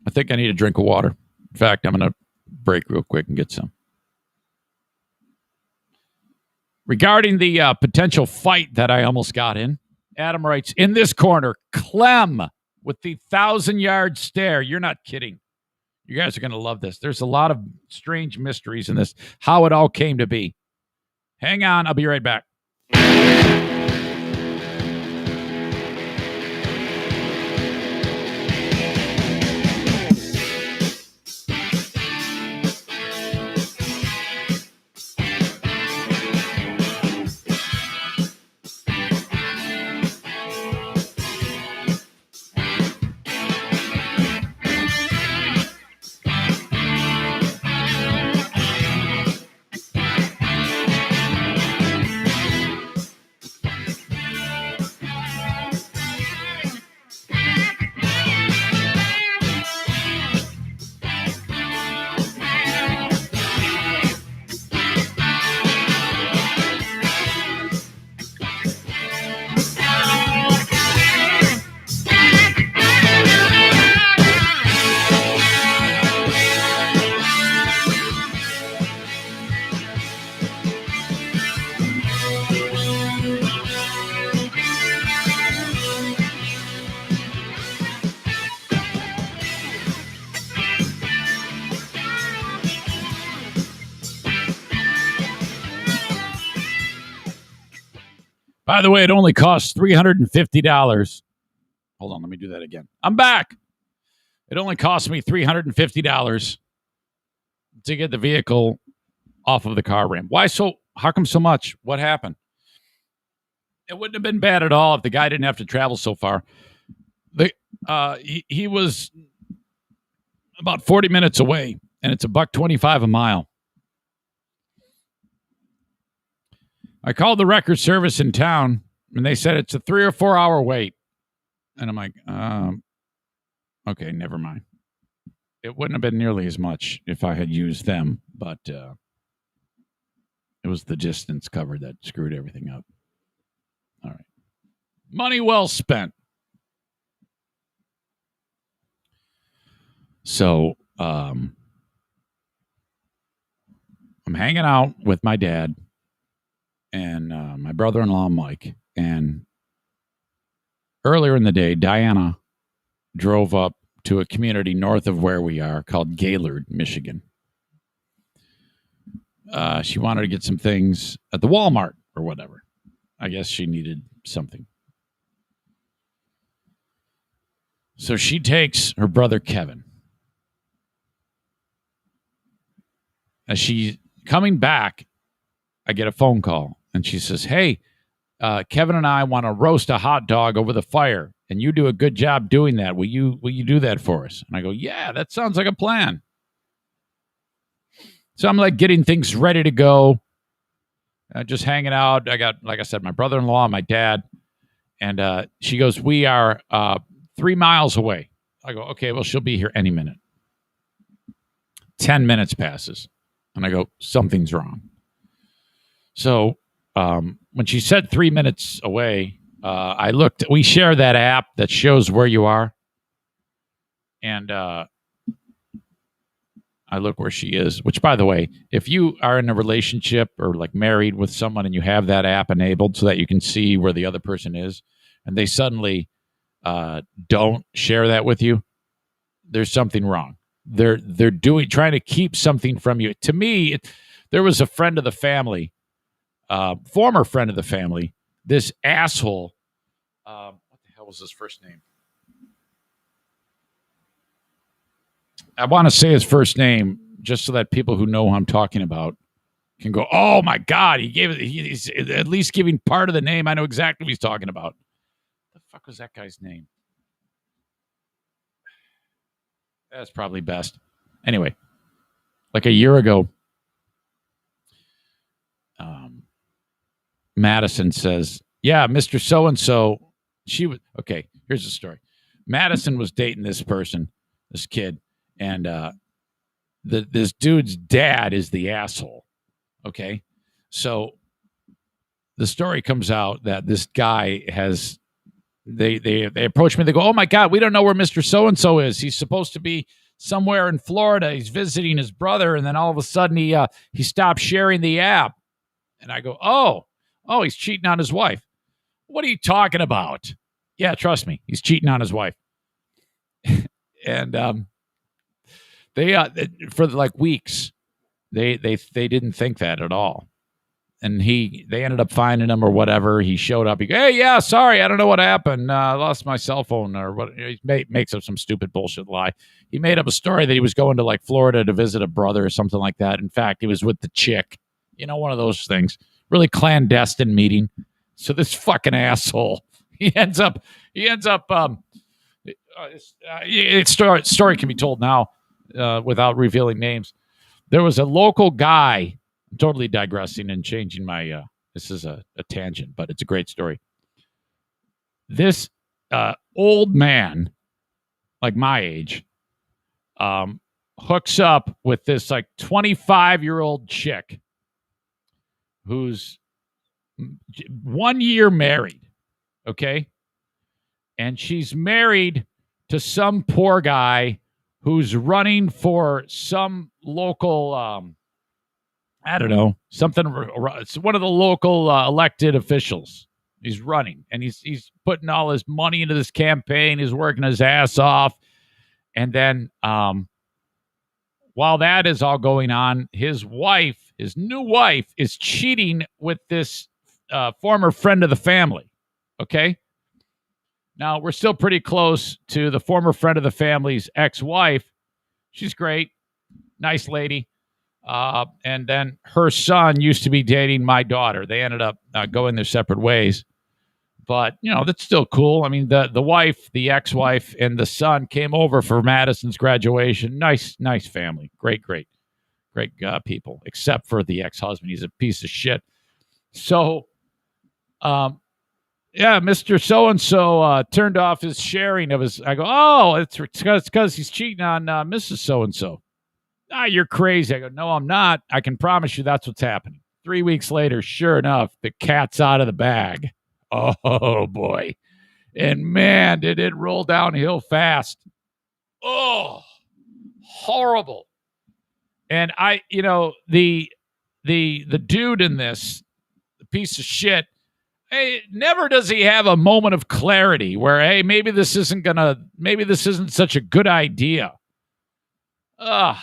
S1: I think I need a drink of water. In fact, I'm going to break real quick and get some. Regarding the potential fight that I almost got in, Adam writes, in this corner, Clem with the 1,000-yard stare. You're not kidding. You guys are going to love this. There's a lot of strange mysteries in this, how it all came to be. Hang on. I'll be right back. By the way, it only costs $350. Hold on, let me do that again. I'm back. It only cost me $350 to get the vehicle off of the car ramp. Why so? How come so much? What happened? It wouldn't have been bad at all if the guy didn't have to travel so far. He was about 40 minutes away, and it's $1.25 a mile. I called the record service in town, and they said it's a 3 or 4 hour wait. And I'm like, okay, never mind. It wouldn't have been nearly as much if I had used them, but it was the distance covered that screwed everything up. All right. Money well spent. So I'm hanging out with my dad and my brother-in-law, Mike. And earlier in the day, Diana drove up to a community north of where we are called Gaylord, Michigan. She wanted to get some things at the Walmart or whatever. I guess she needed something. So she takes her brother, Kevin. As she's coming back, I get a phone call, and she says, hey, Kevin and I want to roast a hot dog over the fire, and you do a good job doing that. Will you do that for us? And I go, yeah, that sounds like a plan. So I'm like getting things ready to go, just hanging out. I got, like I said, my brother-in-law, my dad, and she goes, we are 3 miles away. I go, okay, well, she'll be here any minute. 10 minutes passes, and I go, something's wrong. So when she said 3 minutes away, I looked. We share that app that shows where you are. And I look where she is, which, by the way, if you are in a relationship or like married with someone and you have that app enabled so that you can see where the other person is, and they suddenly don't share that with you, there's something wrong. They're trying to keep something from you. To me, there was a friend of the family, former friend of the family, this asshole. What the hell was his first name? I want to say his first name just so that people who know who I'm talking about can go, oh my God, he's at least giving part of the name. I know exactly what he's talking about. What the fuck was that guy's name? That's probably best. Anyway, like a year ago, Madison says, yeah, Mr. So-and-so She was okay. Here's the story. Madison was dating this kid, and this dude's dad is the asshole. Okay, so the story comes out that this guy has. They approach me. They go, "Oh my God, we don't know where Mr. So and So is. He's supposed to be somewhere in Florida. He's visiting his brother, and then all of a sudden he stopped sharing the app." And I go, "Oh, he's cheating on his wife." What are you talking about? Yeah, trust me, he's cheating on his wife. And they for like weeks, they didn't think that at all. And they ended up finding him or whatever. He showed up. He go, "Hey, yeah, sorry, I don't know what happened. I lost my cell phone," or what. He makes up some stupid bullshit lie. He made up a story that he was going to like Florida to visit a brother or something like that. In fact, he was with the chick. One of those things. Really clandestine meeting. So this fucking asshole, he ends up. Story can be told now without revealing names. There was a local guy. I'm totally digressing and changing my. This is a tangent, but it's a great story. This old man, like my age, hooks up with this like 25-year-old chick who's 1 year married, okay? And she's married to some poor guy who's running for some local, I don't know, something. It's one of the local elected officials. He's running, and he's putting all his money into this campaign. He's working his ass off. And then while that is all going on, his new wife, is cheating with this former friend of the family. Okay? Now, we're still pretty close to the former friend of the family's ex-wife. She's great. Nice lady. And then her son used to be dating my daughter. They ended up going their separate ways. But, that's still cool. I mean, the wife, the ex-wife, and the son came over for Madison's graduation. Nice family. Great people, except for the ex-husband. He's a piece of shit. So, Mr. So-and-so turned off his sharing of his. I go, "Oh, it's because he's cheating on Mrs. So-and-so." "Ah, you're crazy." I go, "No, I'm not. I can promise you that's what's happening." 3 weeks later, sure enough, the cat's out of the bag. Oh, boy. And, man, did it roll downhill fast. Oh, horrible. And the dude in this, the piece of shit, hey, never does he have a moment of clarity where, hey, maybe this isn't such a good idea. Oh,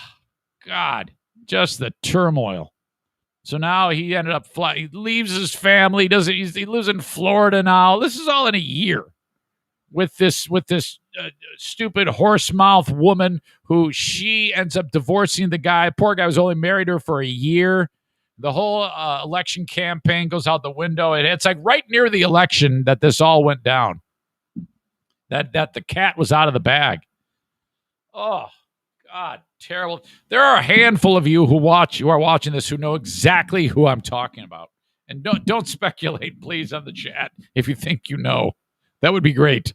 S1: God, just the turmoil. So now he ended up he leaves his family. He lives in Florida now. This is all in a year with this stupid horse mouth woman who she ends up divorcing the guy. Poor guy was only married to her for a year. The whole election campaign goes out the window. It's like right near the election that this all went down. That the cat was out of the bag. Oh, God, terrible. There are a handful of you who are watching this who know exactly who I'm talking about. And don't speculate, please, on the chat if you think you know. That would be great.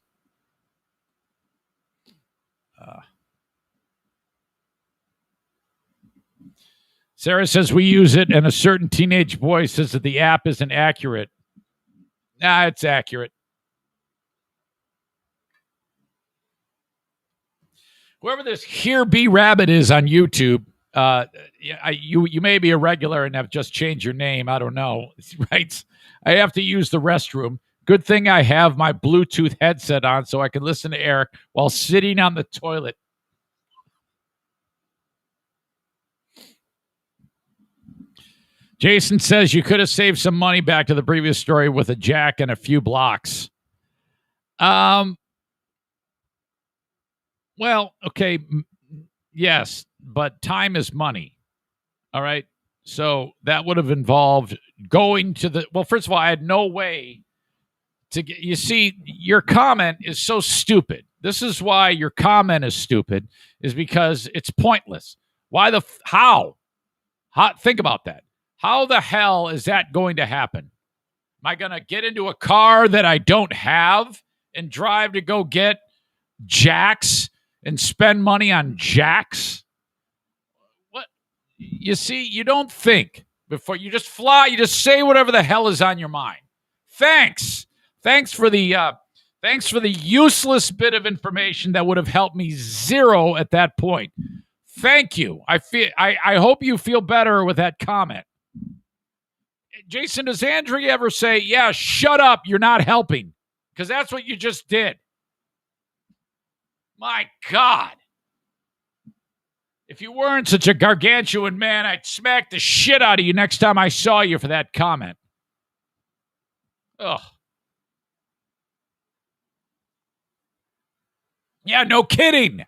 S1: Sarah says we use it, and a certain teenage boy says that the app isn't accurate. Nah, it's accurate. Whoever this Here Be Rabbit is on YouTube, you may be a regular and have just changed your name. I don't know. Right? I have to use the restroom. Good thing I have my Bluetooth headset on so I can listen to Eric while sitting on the toilet. Jason says you could have saved some money, back to the previous story, with a jack and a few blocks. Well, okay, yes, but time is money. All right, so that would have involved going to the. Well, first of all, I had no way to get. You see, your comment is so stupid. This is why your comment is stupid, is because it's pointless. Why how? Think about that. How the hell is that going to happen? Am I going to get into a car that I don't have and drive to go get jacks and spend money on jacks? What? You see, you don't think before you just fly. You just say whatever the hell is on your mind. Thanks for the useless bit of information that would have helped me zero at that point. Thank you. I hope you feel better with that comment. Jason, does Andrea ever say, yeah, shut up, you're not helping? Because that's what you just did. My God. If you weren't such a gargantuan man, I'd smack the shit out of you next time I saw you for that comment. Ugh. Yeah, no kidding.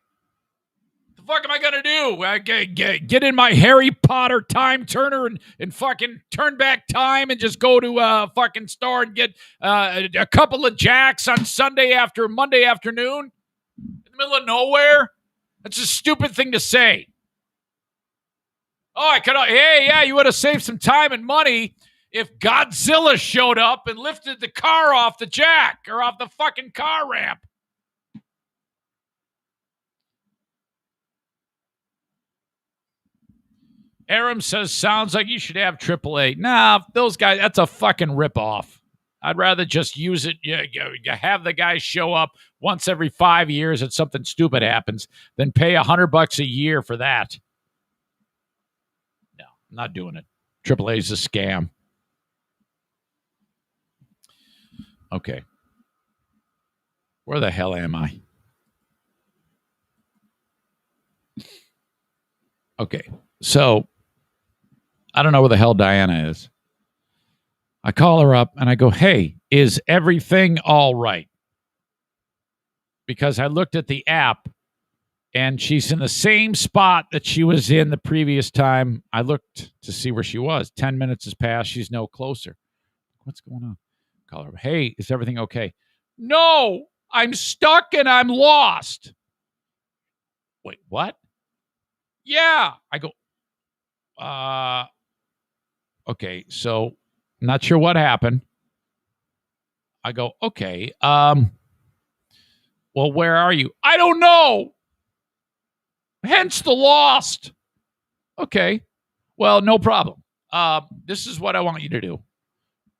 S1: The fuck am I going to do? Get in my Harry Potter time turner and fucking turn back time and just go to a fucking store and get a couple of jacks on Monday afternoon in the middle of nowhere? That's a stupid thing to say. Oh, you would have saved some time and money if Godzilla showed up and lifted the car off the jack or off the fucking car ramp. Aram says, sounds like you should have AAA. Nah, those guys, that's a fucking ripoff. I'd rather just use it. You have the guy show up once every 5 years and something stupid happens, then pay $100 a year for that. No, I'm not doing it. AAA is a scam. Okay. Where the hell am I? Okay. So, I don't know where the hell Diana is. I call her up and I go, hey, is everything all right? Because I looked at the app and she's in the same spot that she was in the previous time I looked to see where she was. 10 minutes has passed. She's no closer. What's going on? Call her up. Hey, is everything okay? No, I'm stuck and I'm lost. Wait, what? Yeah. I go, okay, so I'm not sure what happened. I go, okay, well, where are you? I don't know. Hence the lost. Okay, well, no problem. This is what I want you to do.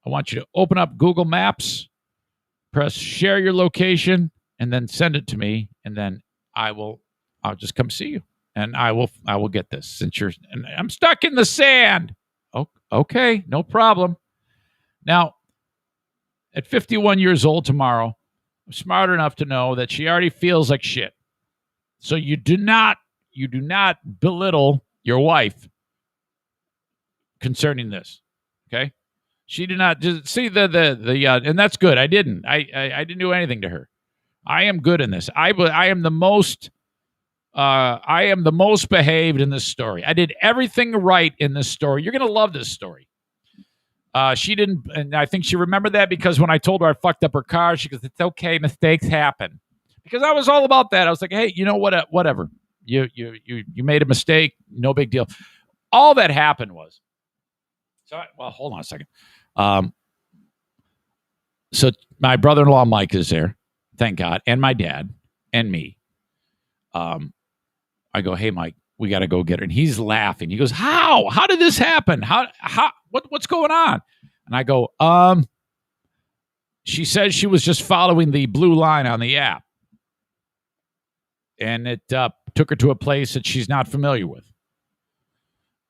S1: I want you to open up Google Maps, press share your location, and then send it to me, and then I'll just come see you. And I will get this and I'm stuck in the sand. Oh, okay, no problem. Now, at 51 years old tomorrow, I'm smart enough to know that she already feels like shit. So you do not belittle your wife concerning this. Okay? She did not just see and that's good. I didn't do anything to her. I am good in this. I am the most behaved in this story. I did everything right in this story. You're going to love this story. She didn't, and I think she remembered that because when I told her I fucked up her car, she goes, it's okay, mistakes happen. Because I was all about that. I was like, hey, you know what? Whatever. You made a mistake. No big deal. All that happened was, hold on a second. So my brother-in-law, Mike, is there. Thank God. And my dad and me. I go, hey, Mike, we got to go get her. And he's laughing. He goes, how? How did this happen? What's going on? And I go, she says she was just following the blue line on the app. And it took her to a place that she's not familiar with.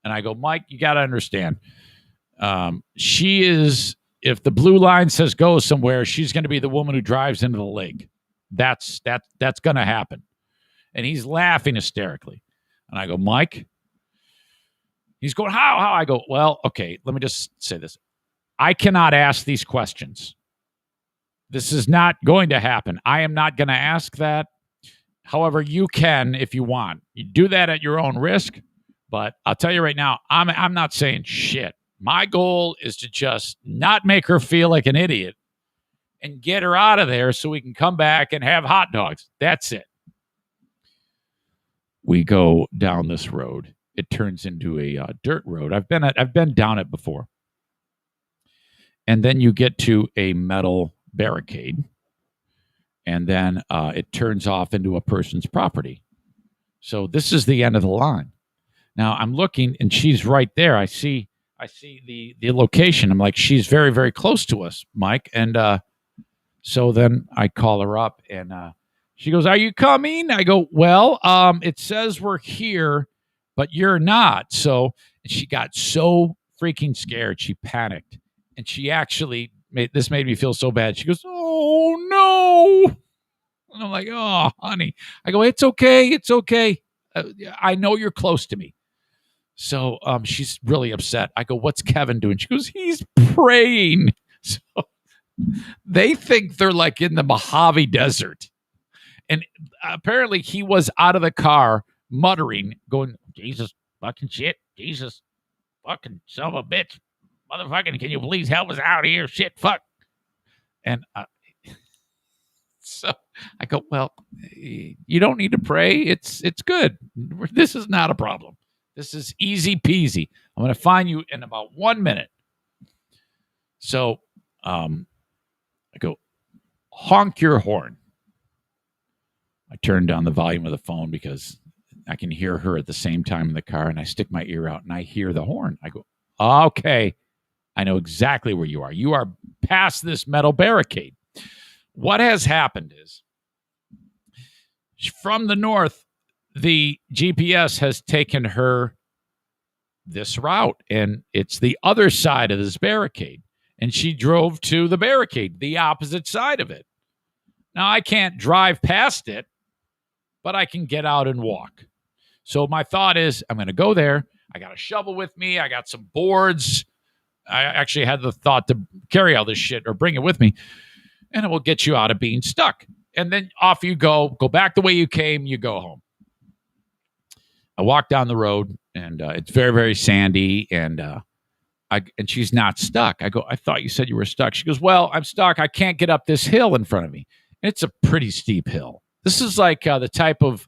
S1: And I go, Mike, you got to understand. She is, if the blue line says go somewhere, she's going to be the woman who drives into the lake. That's going to happen. And he's laughing hysterically. And I go, Mike? He's going, how? I go, well, okay, let me just say this. I cannot ask these questions. This is not going to happen. I am not going to ask that. However, you can if you want. You do that at your own risk. But I'll tell you right now, I'm not saying shit. My goal is to just not make her feel like an idiot and get her out of there so we can come back and have hot dogs. That's it. We go down this road. It turns into a dirt road. I've been down it before. And then you get to a metal barricade. and then it turns off into a person's property. So this is the end of the line. Now I'm looking, and she's right there. I see the location. I'm like, she's very, very close to us, Mike. And so then I call her up, and she goes, "Are you coming?" I go, "Well, it says we're here, but you're not." So and she got so freaking scared, she panicked, and she actually made me feel so bad. She goes, "Oh no!" And I'm like, "Oh, honey." I go, "It's okay, it's okay. I know you're close to me." So she's really upset. I go, "What's Kevin doing?" She goes, "He's praying." So they think they're like in the Mojave Desert. And apparently he was out of the car muttering, going, "Jesus fucking shit. Jesus fucking son of a bitch. Motherfucking, can you please help us out here? Shit, fuck." And so I go, "Well, you don't need to pray. It's good. This is not a problem. This is easy peasy. I'm going to find you in about 1 minute." So I go, "Honk your horn." I turn down the volume of the phone because I can hear her at the same time in the car, and I stick my ear out and I hear the horn. I go, "Okay, I know exactly where you are. You are past this metal barricade." What has happened is, from the north, the GPS has taken her this route, and it's the other side of this barricade. And she drove to the barricade, the opposite side of it. Now, I can't drive past it, but I can get out and walk. So my thought is, I'm going to go there. I got a shovel with me. I got some boards. I actually had the thought to carry all this shit or bring it with me, and it will get you out of being stuck. And then off you go back the way you came, you go home. I walk down the road, and it's very, very sandy, and she's not stuck. I go, "I thought you said you were stuck." She goes, "Well, I'm stuck. I can't get up this hill in front of me." And it's a pretty steep hill. This is like the type of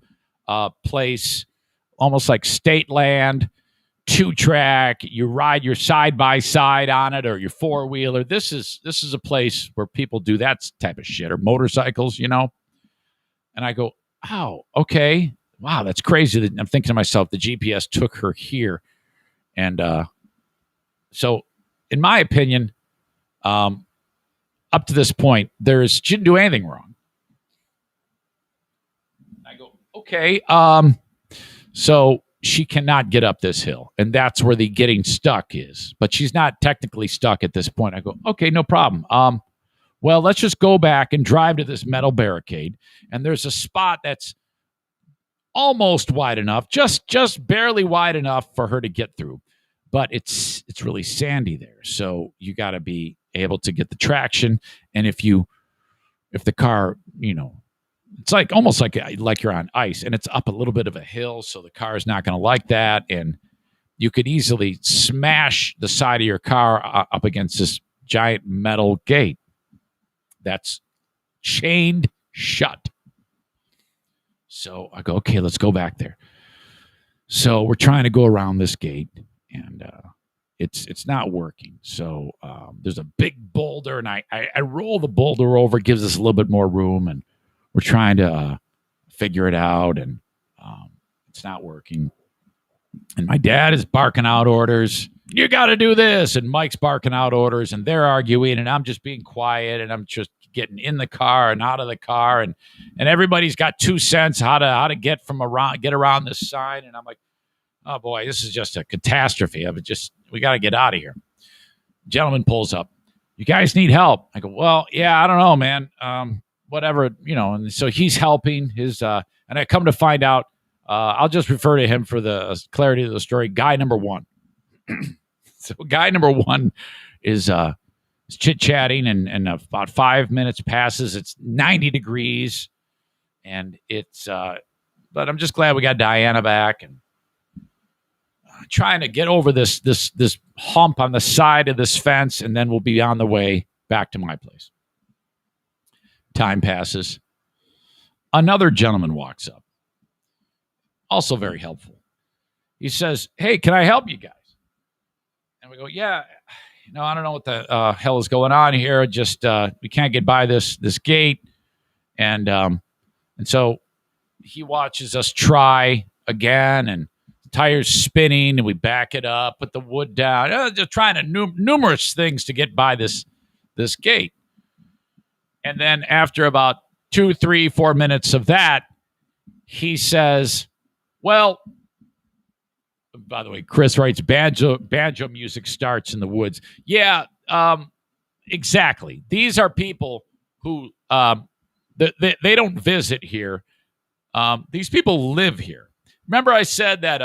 S1: place, almost like state land, 2-track. You ride your side-by-side on it, or your four-wheeler. This is a place where people do that type of shit, or motorcycles, And I go, "Oh, okay. Wow, that's crazy." I'm thinking to myself, the GPS took her here. And so, in my opinion, up to this point, she didn't do anything wrong. I go, "Okay, so she cannot get up this hill, and that's where the getting stuck is. But she's not technically stuck at this point." I go, "Okay, no problem. Well, let's just go back and drive to this metal barricade, and there's a spot that's almost wide enough, just barely wide enough for her to get through, but it's really sandy there, so you got to be able to get the traction. And if the car, it's like almost like you're on ice, and it's up a little bit of a hill, so the car is not going to like that, and you could easily smash the side of your car up against this giant metal gate that's chained shut. So I go, "Okay, let's go back there." So we're trying to go around this gate, and it's not working. So there's a big boulder, and I roll the boulder over. It gives us a little bit more room, and we're trying to figure it out, and it's not working. And my dad is barking out orders. "You got to do this," and Mike's barking out orders, and they're arguing, and I'm just being quiet, and I'm just getting in the car and out of the car, and everybody's got 2 cents how to get around this sign, and I'm like, "Oh boy, this is just a catastrophe of it. We got to get out of here." Gentleman pulls up. "You guys need help?" I go, "Well, yeah, I don't know, man. Whatever, And so he's helping his, and I come to find out, I'll just refer to him for the clarity of the story. Guy number one. So guy number one is chit-chatting, and about 5 minutes passes. It's 90 degrees, and but I'm just glad we got Diana back, and trying to get over this hump on the side of this fence, and then we'll be on the way back to my place. Time passes. Another gentleman walks up, also very helpful. He says, "Hey, can I help you guys?" And we go, "Yeah, I don't know what the hell is going on here. Just we can't get by this gate, And so he watches us try again, and the tire's spinning, and we back it up, put the wood down, just trying to numerous things to get by this gate. And then after about 2, 3, 4 minutes of that, he says, well, by the way, Chris writes, banjo music starts in the woods. Yeah, exactly. These are people who they don't visit here. These people live here. Remember I said that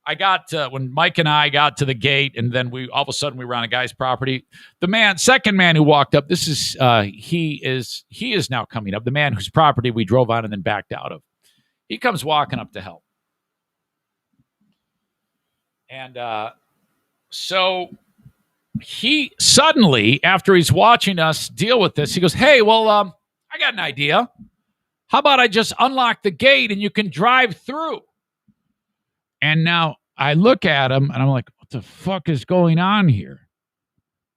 S1: I got when Mike and I got to the gate, and then all of a sudden we were on a guy's property. The second man who walked up, this is he is now coming up. The man whose property we drove on and then backed out of. He comes walking up to help. And so he suddenly, after he's watching us deal with this, he goes, hey, well, I got an idea. How about I just unlock the gate and you can drive through? And now I look at him and I'm like, what the fuck is going on here?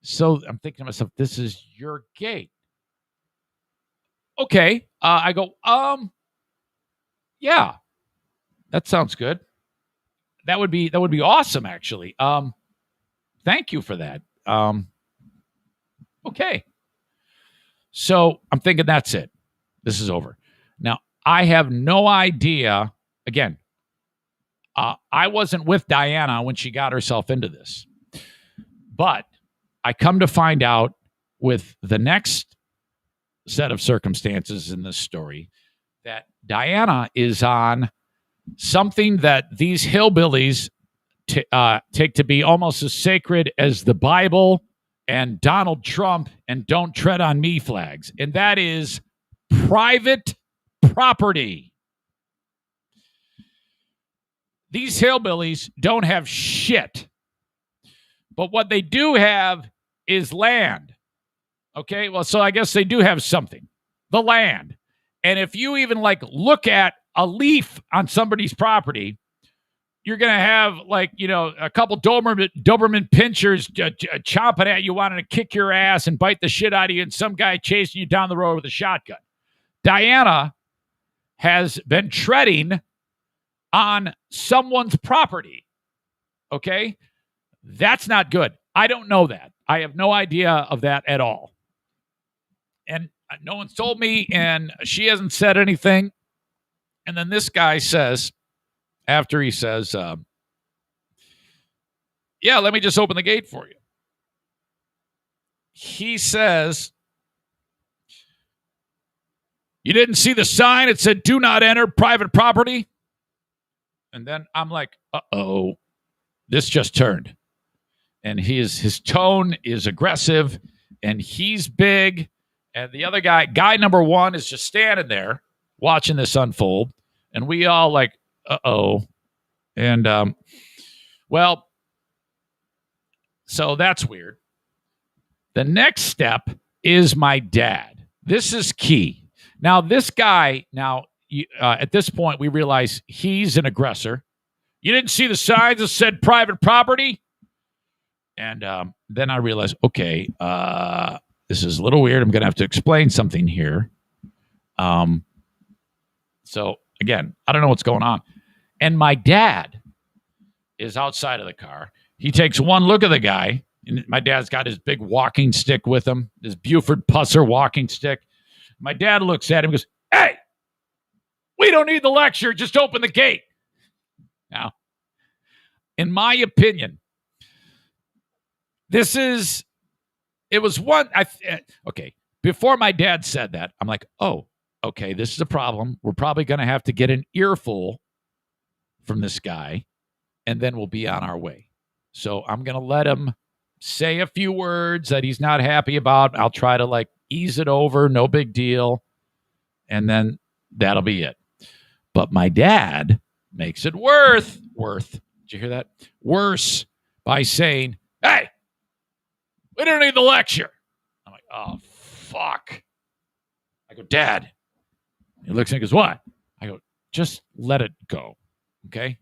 S1: So I'm thinking to myself, this is your gate. Okay. I go, yeah, that sounds good. That would be awesome, actually. Thank you for that. Okay. So I'm thinking that's it. This is over. Now, I have no idea. Again, I wasn't with Diana when she got herself into this. But I come to find out with the next set of circumstances in this story that Diana is on something that these hillbillies take to be almost as sacred as the Bible and Donald Trump and Don't Tread on Me flags. And that is private property. These hillbillies don't have shit. But what they do have is land. Okay, well, so I guess they do have something. The land. And if you even look at a leaf on somebody's property, you're going to have a couple Doberman pinchers chomping at you, wanting to kick your ass and bite the shit out of you, and some guy chasing you down the road with a shotgun. Diana has been treading on someone's property. Okay? That's not good. I don't know that. I have no idea of that at all. And no one's told me, and she hasn't said anything. And then this guy says, after he says, yeah, let me just open the gate for you. He says, you didn't see the sign? It said, do not enter private property. And then I'm like, uh-oh, this just turned. And his tone is aggressive, and he's big. And the other guy number one, is just standing there watching this unfold. And we all uh-oh. And, well, so that's weird. The next step is my dad. This is key. Now, this guy, at this point, we realize he's an aggressor. You didn't see the signs that said private property? And then I realized, okay, this is a little weird. I'm going to have to explain something here. So, again, I don't know what's going on. And my dad is outside of the car. He takes one look at the guy. And my dad's got his big walking stick with him, his Buford Pusser walking stick. My dad looks at him and goes, hey, we don't need the lecture. Just open the gate. Now, in my opinion, okay, before my dad said that, I'm like, oh, okay, this is a problem. We're probably going to have to get an earful from this guy, and then we'll be on our way. So I'm going to let him say a few words that he's not happy about. I'll try to ease it over, no big deal, and then that'll be it. But my dad makes it worth. Did you hear that? Worse by saying, hey, we don't need the lecture. I'm like, oh, fuck. I go, Dad. He looks at me and goes, what? I go, just let it go. Okay?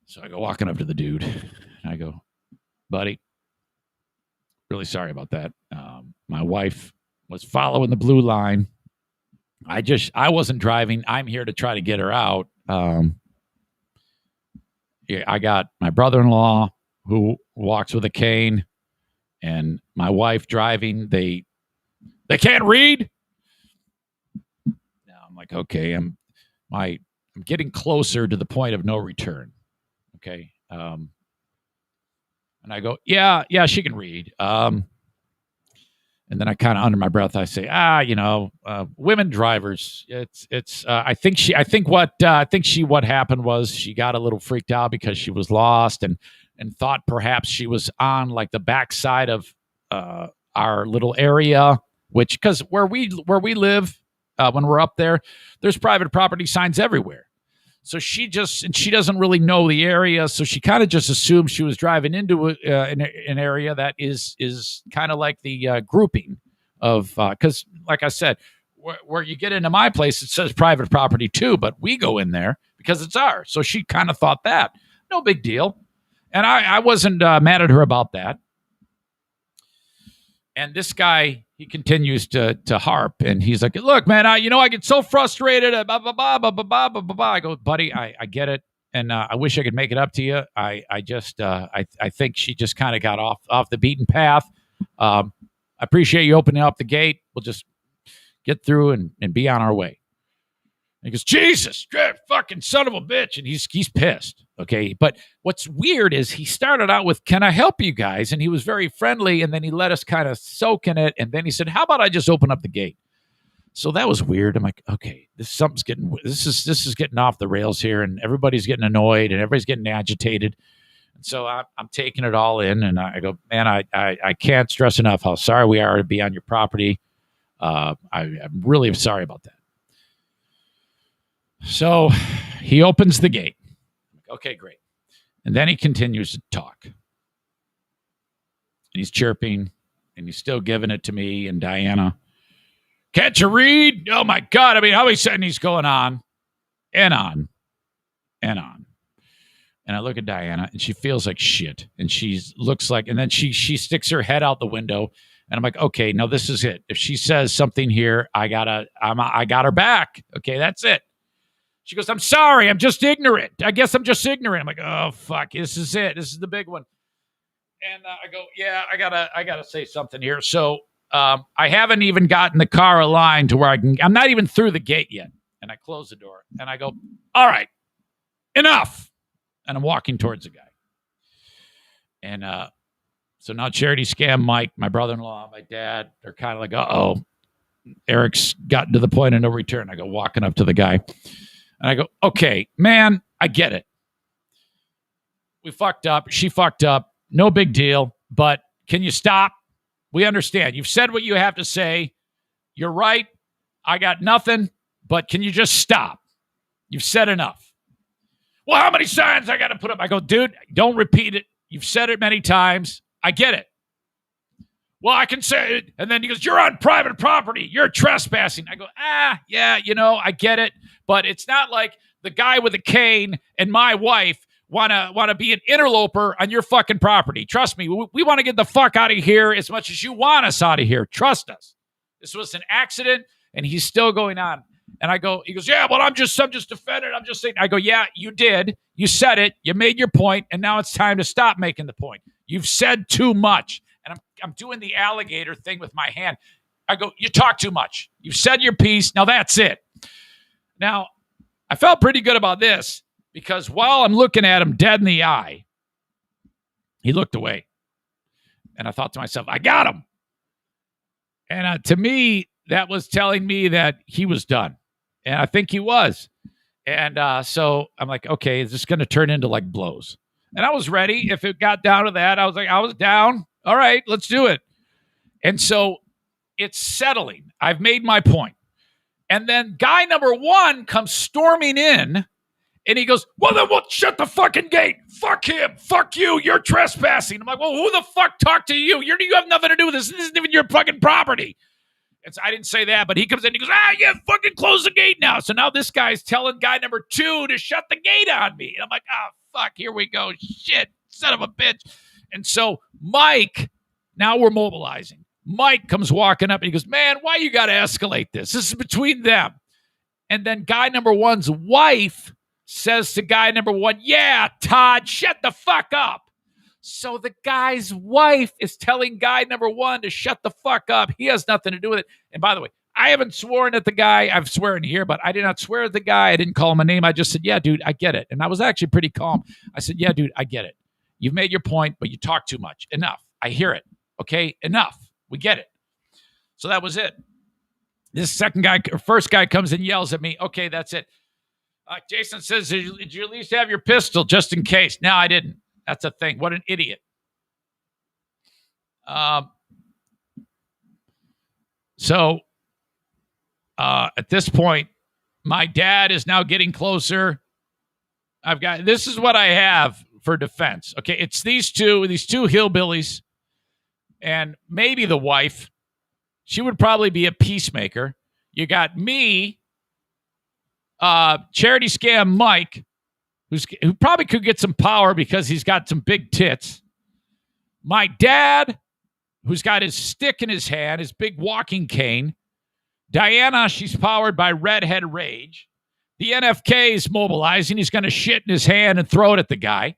S1: So I go walking up to the dude. And I go, buddy, really sorry about that. My wife was following the blue line. I wasn't driving. I'm here to try to get her out. I got my brother-in-law who walks with a cane and my wife driving. They can't read. Now I'm like, okay, I'm getting closer to the point of no return. Okay. And I go, yeah, she can read. And then I kind of under my breath, I say, women drivers. I think what happened was she got a little freaked out because she was lost and thought perhaps she was on like the backside of our little area, which because where we live when we're up there, there's private property signs everywhere. So she doesn't really know the area, so she kind of just assumed she was driving into an area that is kind of like the grouping of because, like I said, where you get into my place, it says private property too, but we go in there because it's ours. So she kind of thought that no big deal, and I wasn't mad at her about that. And this guy, he continues to harp, and he's like, "Look, man, I get so frustrated." Blah, blah, blah, blah, blah, blah, blah, blah. I go, buddy, I get it, and I wish I could make it up to you. I think she just kind of got off the beaten path. I appreciate you opening up the gate. We'll just get through and be on our way. And he goes, Jesus, fucking son of a bitch, and he's pissed. Okay, but what's weird is he started out with, "Can I help you guys?" And he was very friendly, and then he let us kind of soak in it, and then he said, "How about I just open up the gate?" So that was weird. I'm like, okay, this is getting off the rails here, and everybody's getting annoyed, and everybody's getting agitated. And so I'm taking it all in, and I go, man, I can't stress enough how sorry we are to be on your property. I'm really sorry about that. So he opens the gate. Okay, great. And then he continues to talk. And he's chirping, and he's still giving it to me and Diana. Can't you read? Oh, my God. I mean, how he's saying he's going on and on and on. And I look at Diana, and she feels like shit. And she looks like, and then she sticks her head out the window. And I'm like, okay, no, this is it. If she says something here, I got her back. Okay, that's it. She goes, I'm sorry, I'm just ignorant. I guess I'm just ignorant. I'm like, oh, fuck, this is it. This is the big one. And I go, yeah, I gotta say something here. So I haven't even gotten the car aligned to where I'm not even through the gate yet. And I close the door, and I go, all right, enough. And I'm walking towards the guy. And so now Charity Scam Mike, my brother-in-law, my dad, they're kind of like, uh-oh, Eric's gotten to the point of no return. I go walking up to the guy. And I go, okay, man, I get it. We fucked up. She fucked up. No big deal. But can you stop? We understand. You've said what you have to say. You're right. I got nothing. But can you just stop? You've said enough. Well, how many signs I got to put up? I go, dude, don't repeat it. You've said it many times. I get it. Well, I can say it. And then he goes, you're on private property. You're trespassing. I go, yeah, I get it. But it's not like the guy with a cane and my wife want to be an interloper on your fucking property. Trust me, we want to get the fuck out of here as much as you want us out of here. Trust us. This was an accident, and he's still going on. And he goes, yeah, well, I'm just defending. I'm just saying. I go, yeah, you did. You said it. You made your point, and now it's time to stop making the point. You've said too much. And I'm doing the alligator thing with my hand. I go, you talk too much. You've said your piece. Now that's it. Now, I felt pretty good about this because while I'm looking at him dead in the eye, he looked away. And I thought to myself, I got him. And to me, that was telling me that he was done. And I think he was. And so I'm like, okay, is this going to turn into like blows? And I was ready. If it got down to that, I was down. All right, let's do it. And so it's settling. I've made my point. And then guy number one comes storming in, and he goes, well, then we'll shut the fucking gate. Fuck him. Fuck you. You're trespassing. I'm like, well, who the fuck talked to you? You have nothing to do with this. This isn't even your fucking property. I didn't say that, but he comes in and he goes, yeah, fucking close the gate now. So now this guy's telling guy number two to shut the gate on me. And I'm like, fuck, here we go. Shit, son of a bitch. And so Mike, now we're mobilizing. Mike comes walking up and he goes, man, why you got to escalate this? This is between them. And then guy number one's wife says to guy number one, yeah, Todd, shut the fuck up. So the guy's wife is telling guy number one to shut the fuck up. He has nothing to do with it. And by the way, I haven't sworn at the guy. I've sworn here, but I did not swear at the guy. I didn't call him a name. I just said, yeah, dude, I get it. And I was actually pretty calm. I said, yeah, dude, I get it. You've made your point, but you talk too much. Enough. I hear it. Okay, enough. We get it. So that was it. This first guy comes and yells at me. Okay, that's it. Jason says, did you at least have your pistol just in case? No, I didn't. That's a thing. What an idiot. So at this point, my dad is now getting closer. This is what I have for defense. Okay, it's these two hillbillies, and maybe the wife. She would probably be a peacemaker. You got me, charity scam Mike, who probably could get some power because he's got some big tits. My dad, who's got his stick in his hand, his big walking cane. Diana, she's powered by redhead rage. The NFK is mobilizing. He's going to shit in his hand and throw it at the guy.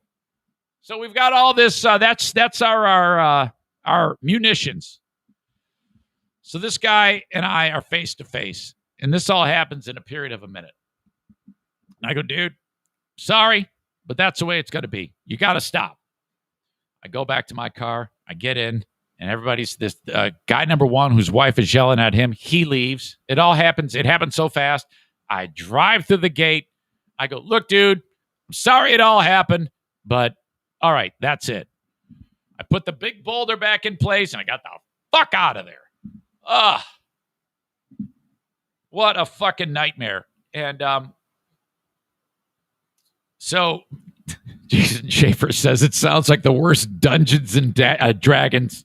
S1: So we've got all this. That's our munitions. So this guy and I are face to face, and this all happens in a period of a minute. And I go, dude, sorry, but that's the way it's going to be. You got to stop. I go back to my car. I get in, and everybody's this guy number one whose wife is yelling at him. He leaves. It all happens. It happened so fast. I drive through the gate. I go, look, dude, I'm sorry it all happened, but all right, that's it. I put the big boulder back in place, and I got the fuck out of there. Ugh. What a fucking nightmare. And so Jason Schaefer says it sounds like the worst Dungeons and Dragons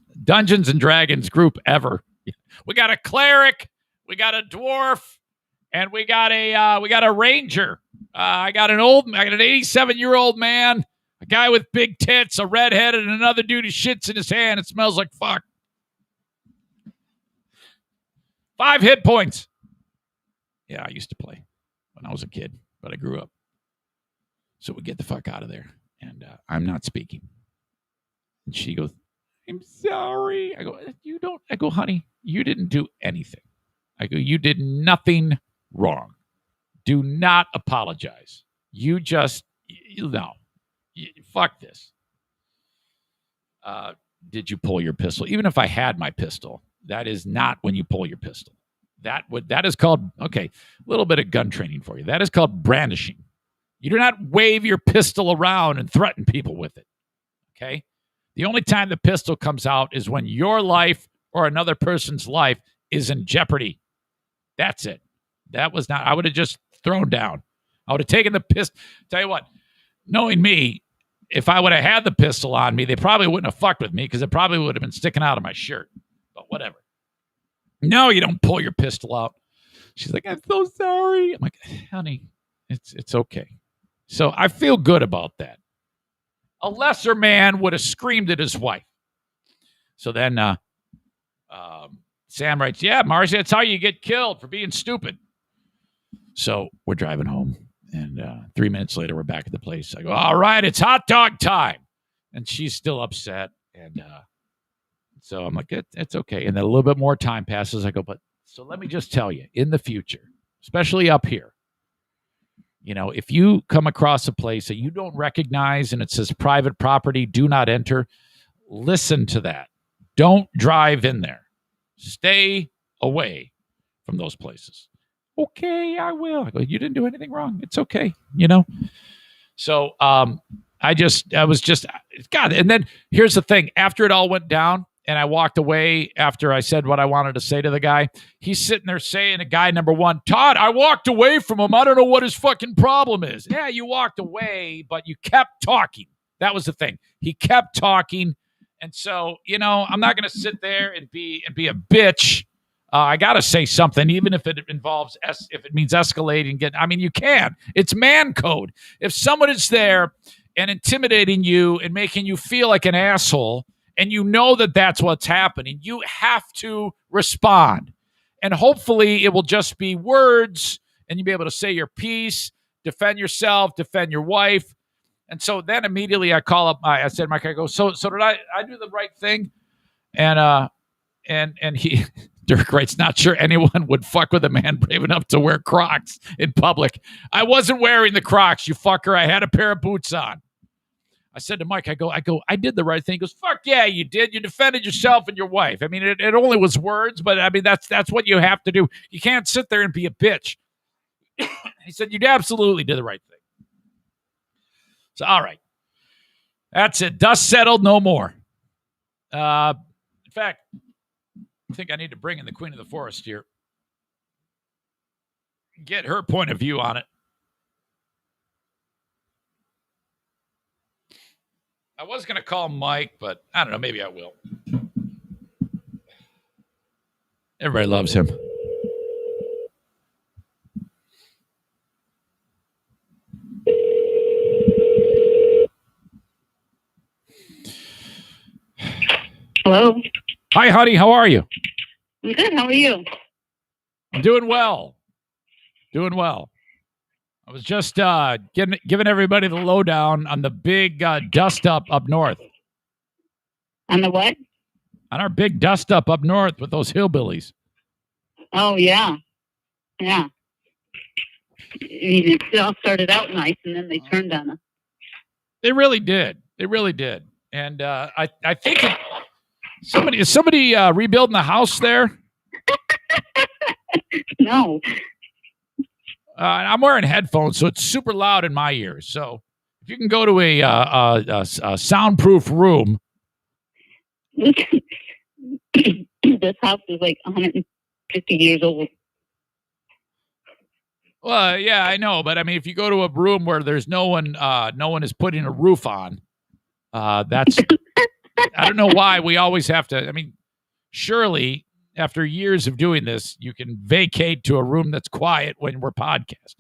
S1: group ever. We got a cleric, we got a dwarf, and we got a ranger. I got an 87-year-old man, a guy with big tits, a redhead, and another dude who shits in his hand. It smells like fuck. 5 hit points. Yeah, I used to play when I was a kid, but I grew up. So we get the fuck out of there. And I'm not speaking. And she goes, I'm sorry. I go, honey, you didn't do anything. I go, you did nothing wrong. Do not apologize. You just, fuck this. Did you pull your pistol? Even if I had my pistol, that is not when you pull your pistol. That is called, okay, a little bit of gun training for you. That is called brandishing. You do not wave your pistol around and threaten people with it, okay? The only time the pistol comes out is when your life or another person's life is in jeopardy. That's it. That was not, I would have just thrown down. I would have taken the pistol. Tell you what, knowing me, if I would have had the pistol on me, they probably wouldn't have fucked with me because it probably would have been sticking out of my shirt. But whatever. No, you don't pull your pistol out. She's like, I'm so sorry. I'm like, honey, it's okay. So I feel good about that. A lesser man would have screamed at his wife. So then Sam writes, yeah, Marcy, that's how you get killed, for being stupid. So we're driving home. And 3 minutes later, we're back at the place. I go, all right, it's hot dog time. And she's still upset. And so I'm like, it's okay. And then a little bit more time passes. I go, but so let me just tell you, in the future, especially up here, if you come across a place that you don't recognize and it says private property, do not enter, listen to that. Don't drive in there. Stay away from those places. Okay, I will. I go, you didn't do anything wrong. It's okay, So God. And then here's the thing. After it all went down and I walked away after I said what I wanted to say to the guy, he's sitting there saying to guy number one, Todd, I walked away from him. I don't know what his fucking problem is. Yeah, you walked away, but you kept talking. That was the thing. He kept talking. And so, I'm not going to sit there and be a bitch. I got to say something, even if it involves, if it means escalating. You can. It's man code. If someone is there and intimidating you and making you feel like an asshole, and you know that that's what's happening, you have to respond. And hopefully it will just be words and you'll be able to say your piece, defend yourself, defend your wife. And so then immediately I call up I said, Mike, I go, so did I do the right thing? And he Dirk writes, not sure anyone would fuck with a man brave enough to wear Crocs in public. I wasn't wearing the Crocs, you fucker. I had a pair of boots on. I said to Mike, I go, I did the right thing. He goes, fuck yeah, you did. You defended yourself and your wife. I mean, it only was words, but I mean, that's what you have to do. You can't sit there and be a bitch. He said, you absolutely did the right thing. So, all right. That's it. Dust settled, no more. In fact, I think I need to bring in the Queen of the Forest here. Get her point of view on it. I was going to call Mike, but I don't know. Maybe I will. Everybody loves him.
S4: Hello.
S1: Hi, honey. How are you?
S4: I'm good. How are you?
S1: I'm doing well. Doing well. I was just giving everybody the lowdown on the big dust up north.
S4: On the what?
S1: On our big dust up north with those hillbillies.
S4: Oh, yeah. Yeah. I mean, it all started out nice, and then they turned on us.
S1: They really did. They really did. And I think is somebody rebuilding the house there?
S4: No.
S1: I'm wearing headphones, so it's super loud in my ears. So if you can go to a soundproof room.
S4: This house is like 150 years old.
S1: Well, yeah, I know, but I mean, if you go to a room where there's no one is putting a roof on, that's I don't know why we always have to. I mean, surely after years of doing this, you can vacate to a room that's quiet when we're podcasting.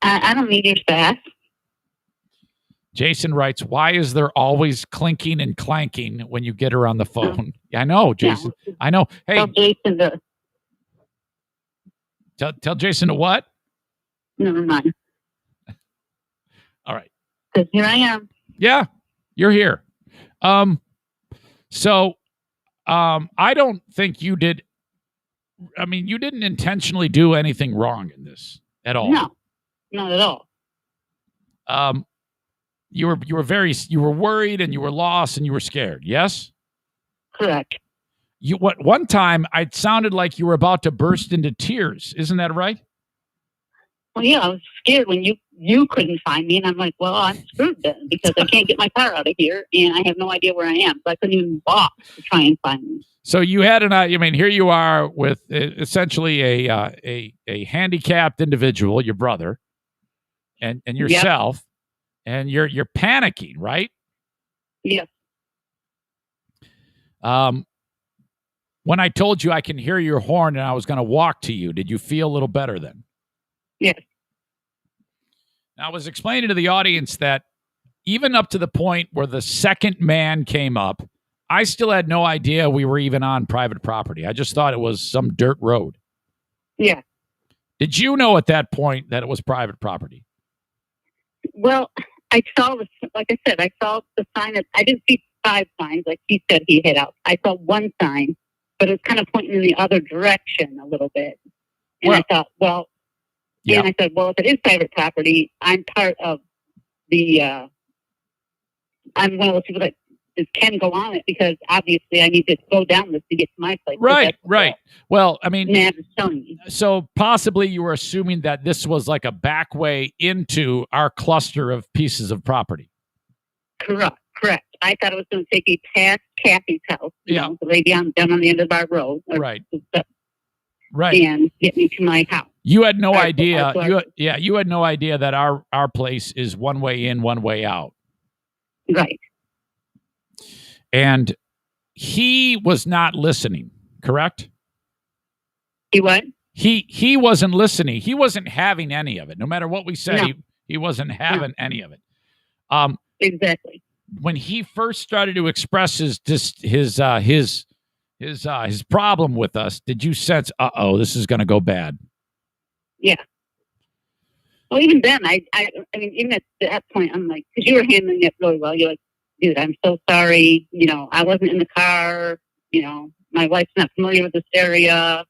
S4: I don't need your staff.
S1: Jason writes, why is there always clinking and clanking when you get her on the phone? I know, Jason. No. I know. Hey,
S4: tell Jason to...
S1: Tell Jason to what?
S4: Never mind.
S1: All right.
S4: Because here I am.
S1: Yeah, you're here. So I don't think you did. I mean, you didn't intentionally do anything wrong in this at all.
S4: No, not at all.
S1: You were worried and you were lost and you were scared. Yes?
S4: Correct.
S1: One time it sounded like you were about to burst into tears. Isn't that right?
S4: Well, yeah, I was scared when you couldn't find me, and I'm like, well, I'm screwed then because I can't get my car out of here, and I have no idea where I am, so I couldn't even walk to try and find me.
S1: So you had I mean, here you are with essentially a handicapped individual, your brother, and yourself. Yep. And you're panicking, right?
S4: Yes.
S1: When I told you I can hear your horn and I was going to walk to you, did you feel a little better then?
S4: Yes.
S1: Now, I was explaining to the audience that even up to the point where the second man came up, I still had no idea we were even on private property. I just thought it was some dirt road.
S4: Yeah.
S1: Did you know at that point that it was private property?
S4: Well, I saw like I said, I saw the sign. I didn't see 5 signs like he said he hit out. I saw one sign, but it was kind of pointing in the other direction a little bit. And I thought, well, yeah. And I said, well, if it is private property, I'm part of the, I'm one of those people that can go on it because obviously I need to go down this to get to my place.
S1: Right, right. Well, I mean,
S4: so
S1: possibly you were assuming that this was like a back way into our cluster of pieces of property.
S4: Correct. I thought it was going to take me past Kathy's house, you know, the lady down on the end of our road.
S1: Right.
S4: Right. And get me to my house.
S1: You had no idea. You had no idea that our place is one way in, one way out.
S4: Right.
S1: And he was not listening, correct?
S4: He what?
S1: He wasn't listening. He wasn't having any of it. No matter what we said, he wasn't having any of it.
S4: Exactly.
S1: when he first started to express his problem with us, did you sense, this is going to go bad?
S4: Yeah. Well, even then, I mean, even at that point, I'm like, because you were handling it really well. You're like, dude, I'm so sorry. I wasn't in the car. My wife's not familiar with this area.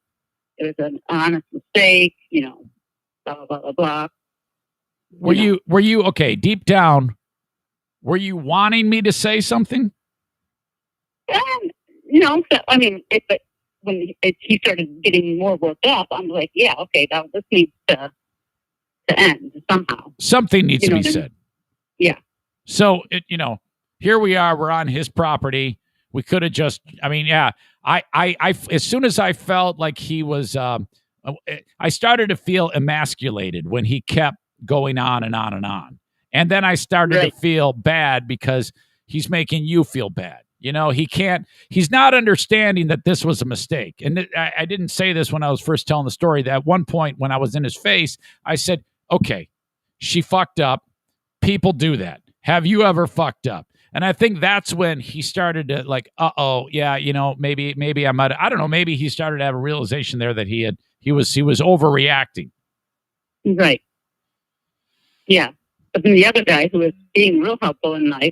S4: It was an honest mistake. Blah blah blah blah blah.
S1: Were you okay? Deep down, were you wanting me to say something?
S4: I mean, when he started getting more worked up, I'm like, yeah, okay, this needs to end somehow.
S1: Something needs to be said.
S4: Yeah.
S1: So here we are. We're on his property. We could have just. I mean, yeah. I as soon as I felt like he was, I started to feel emasculated when he kept going on and on and on, and then I started to feel bad because he's making you feel bad. He's not understanding that this was a mistake. And I didn't say this when I was first telling the story. That at one point when I was in his face, I said, okay, she fucked up. People do that. Have you ever fucked up? And I think that's when he started to maybe I might, I don't know, maybe he started to have a realization there that he was overreacting.
S4: Right. Yeah. But then the other guy who was being real helpful and nice,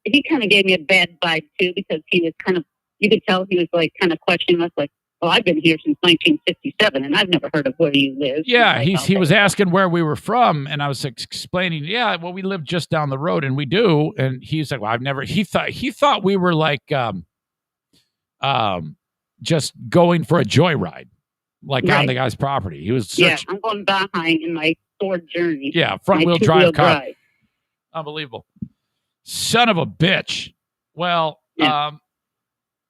S4: he kind of gave me a bad vibe too, because he was kind of, you could tell he was like kind of questioning us, like, well, I've been here since 1957 and I've never heard of where you live.
S1: Yeah, he was asking where we were from, and I was explaining, yeah, well, we live just down the road, and we do. And he's like, well, I've never. He thought we were like just going for a joyride, like on the guy's property. He was
S4: I'm going behind in my Ford Journey.
S1: Yeah, front wheel drive car. Unbelievable. Son of a bitch. Well,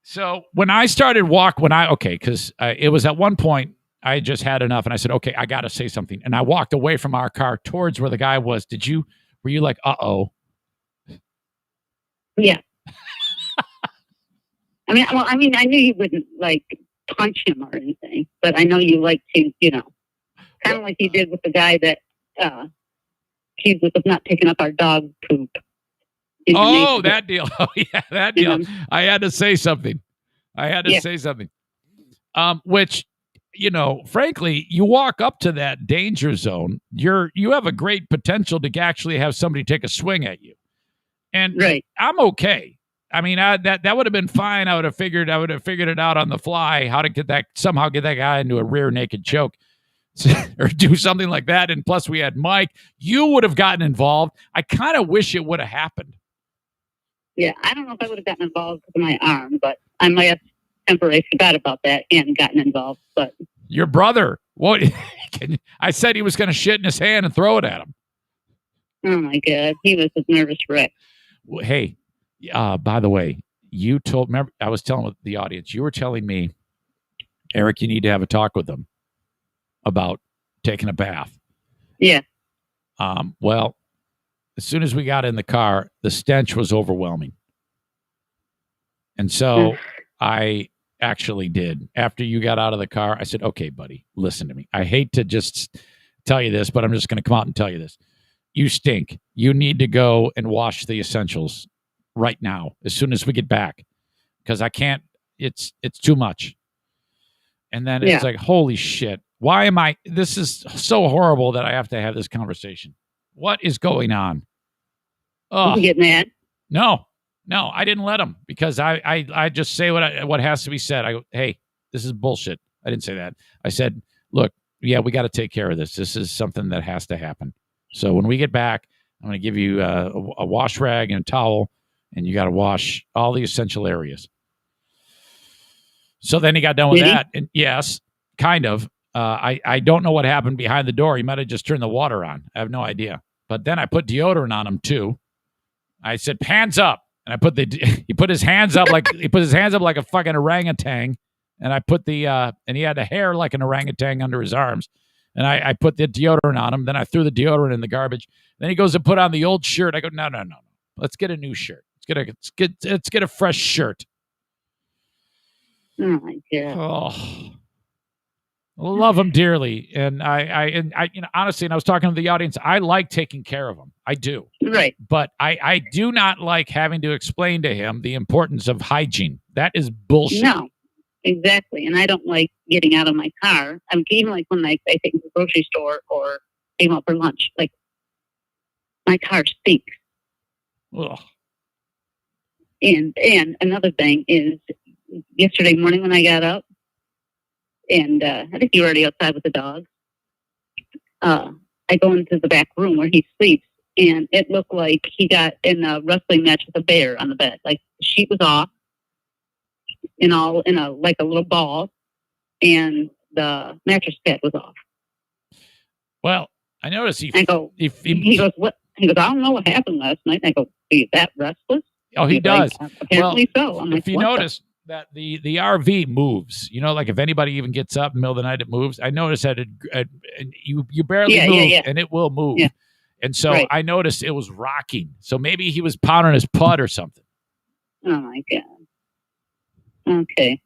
S1: so when I started because it was at one point I just had enough, and I said, okay, I got to say something. And I walked away from our car towards where the guy was. Were you like, uh-oh?
S4: Yeah. I knew you wouldn't like punch him or anything, but I know you like to, kind of like you did with the guy that he was not picking up our dog poop.
S1: Oh, that deal. Oh, yeah, that deal. I had to say something. Which, frankly, you walk up to that danger zone, you have a great potential to actually have somebody take a swing at you. And I'm okay. I mean, that would have been fine. I would have figured it out on the fly, how to somehow get that guy into a rear naked choke or do something like that. And plus we had Mike. You would have gotten involved. I kind of wish it would have happened.
S4: Yeah, I don't know if I would have gotten involved with my arm, but I might have temporarily forgot about that and gotten involved. But
S1: your brother, what? I said he was going to shit in his hand and throw it at him.
S4: Oh my God, he was a nervous wreck.
S1: Hey, by the way, remember, I was telling the audience, you were telling me, Eric, you need to have a talk with them about taking a bath.
S4: Yeah.
S1: Well, as soon as we got in the car, the stench was overwhelming. And so I actually did. After you got out of the car, I said, okay, buddy, listen to me. I hate to just tell you this, but I'm just going to come out and tell you this. You stink. You need to go and wash the essentials right now, as soon as we get back, because I can't, it's too much. And then it's like, holy shit. Why am I, this is so horrible that I have to have this conversation. What is going on?
S4: Oh, you get mad?
S1: No, I didn't let him, because I just say what has to be said. I go, hey, this is bullshit. I didn't say that. I said, look, we got to take care of this. This is something that has to happen. So when we get back, I'm going to give you a wash rag and a towel, and you got to wash all the essential areas. So then he got done with that. And yes, kind of. I don't know what happened behind the door. He might have just turned the water on. I have no idea. But then I put deodorant on him too. I said, hands up. And he put his hands up like a fucking orangutan. And I put and he had the hair like an orangutan under his arms. And I put the deodorant on him. Then I threw the deodorant in the garbage. Then he goes to put on the old shirt. I go, no. Let's get a new shirt. Let's get a fresh shirt.
S4: Oh my God.
S1: Oh. love them dearly, and I honestly, and I was talking to the audience. I like taking care of them. I do.
S4: Right.
S1: But I do not like having to explain to him the importance of hygiene. That is bullshit.
S4: No, exactly. And I don't like getting out of my car. I'm even like when I take him to the grocery store or came out for lunch. Like my car stinks.
S1: Ugh.
S4: And another thing is, yesterday morning when I got up, and I think you were already outside with the dog. I go into the back room where he sleeps, and it looked like he got in a wrestling match with a bear on the bed. Like the sheet was off, in a like a little ball, and the mattress pad was off.
S1: Well, I noticed
S4: I go. He goes, what? He goes, I don't know what happened last night. And I go, are you that restless?
S1: Oh, he does.
S4: Like, apparently so. I'm
S1: if you notice that the RV moves, like if anybody even gets up in the middle of the night, it moves. I noticed that you barely move, and it will move.
S4: Yeah.
S1: And so I noticed it was rocking. So maybe he was pounding his putt or something.
S4: Oh my God. Okay.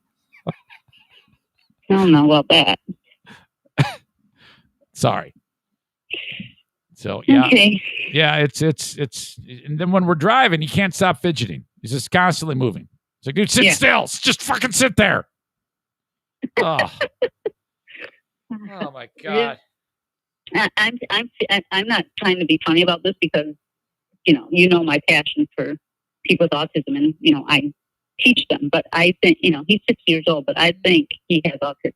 S4: I don't know about that.
S1: Sorry. So yeah,
S4: okay.
S1: Yeah, it's and then when we're driving, he can't stop fidgeting. He's just constantly moving. It's like, dude, sit still. Just fucking sit there. Oh, oh my God.
S4: I'm not trying to be funny about this because you know my passion for people with autism, and I teach them. But I think he's 6 years old, but I think he has autism.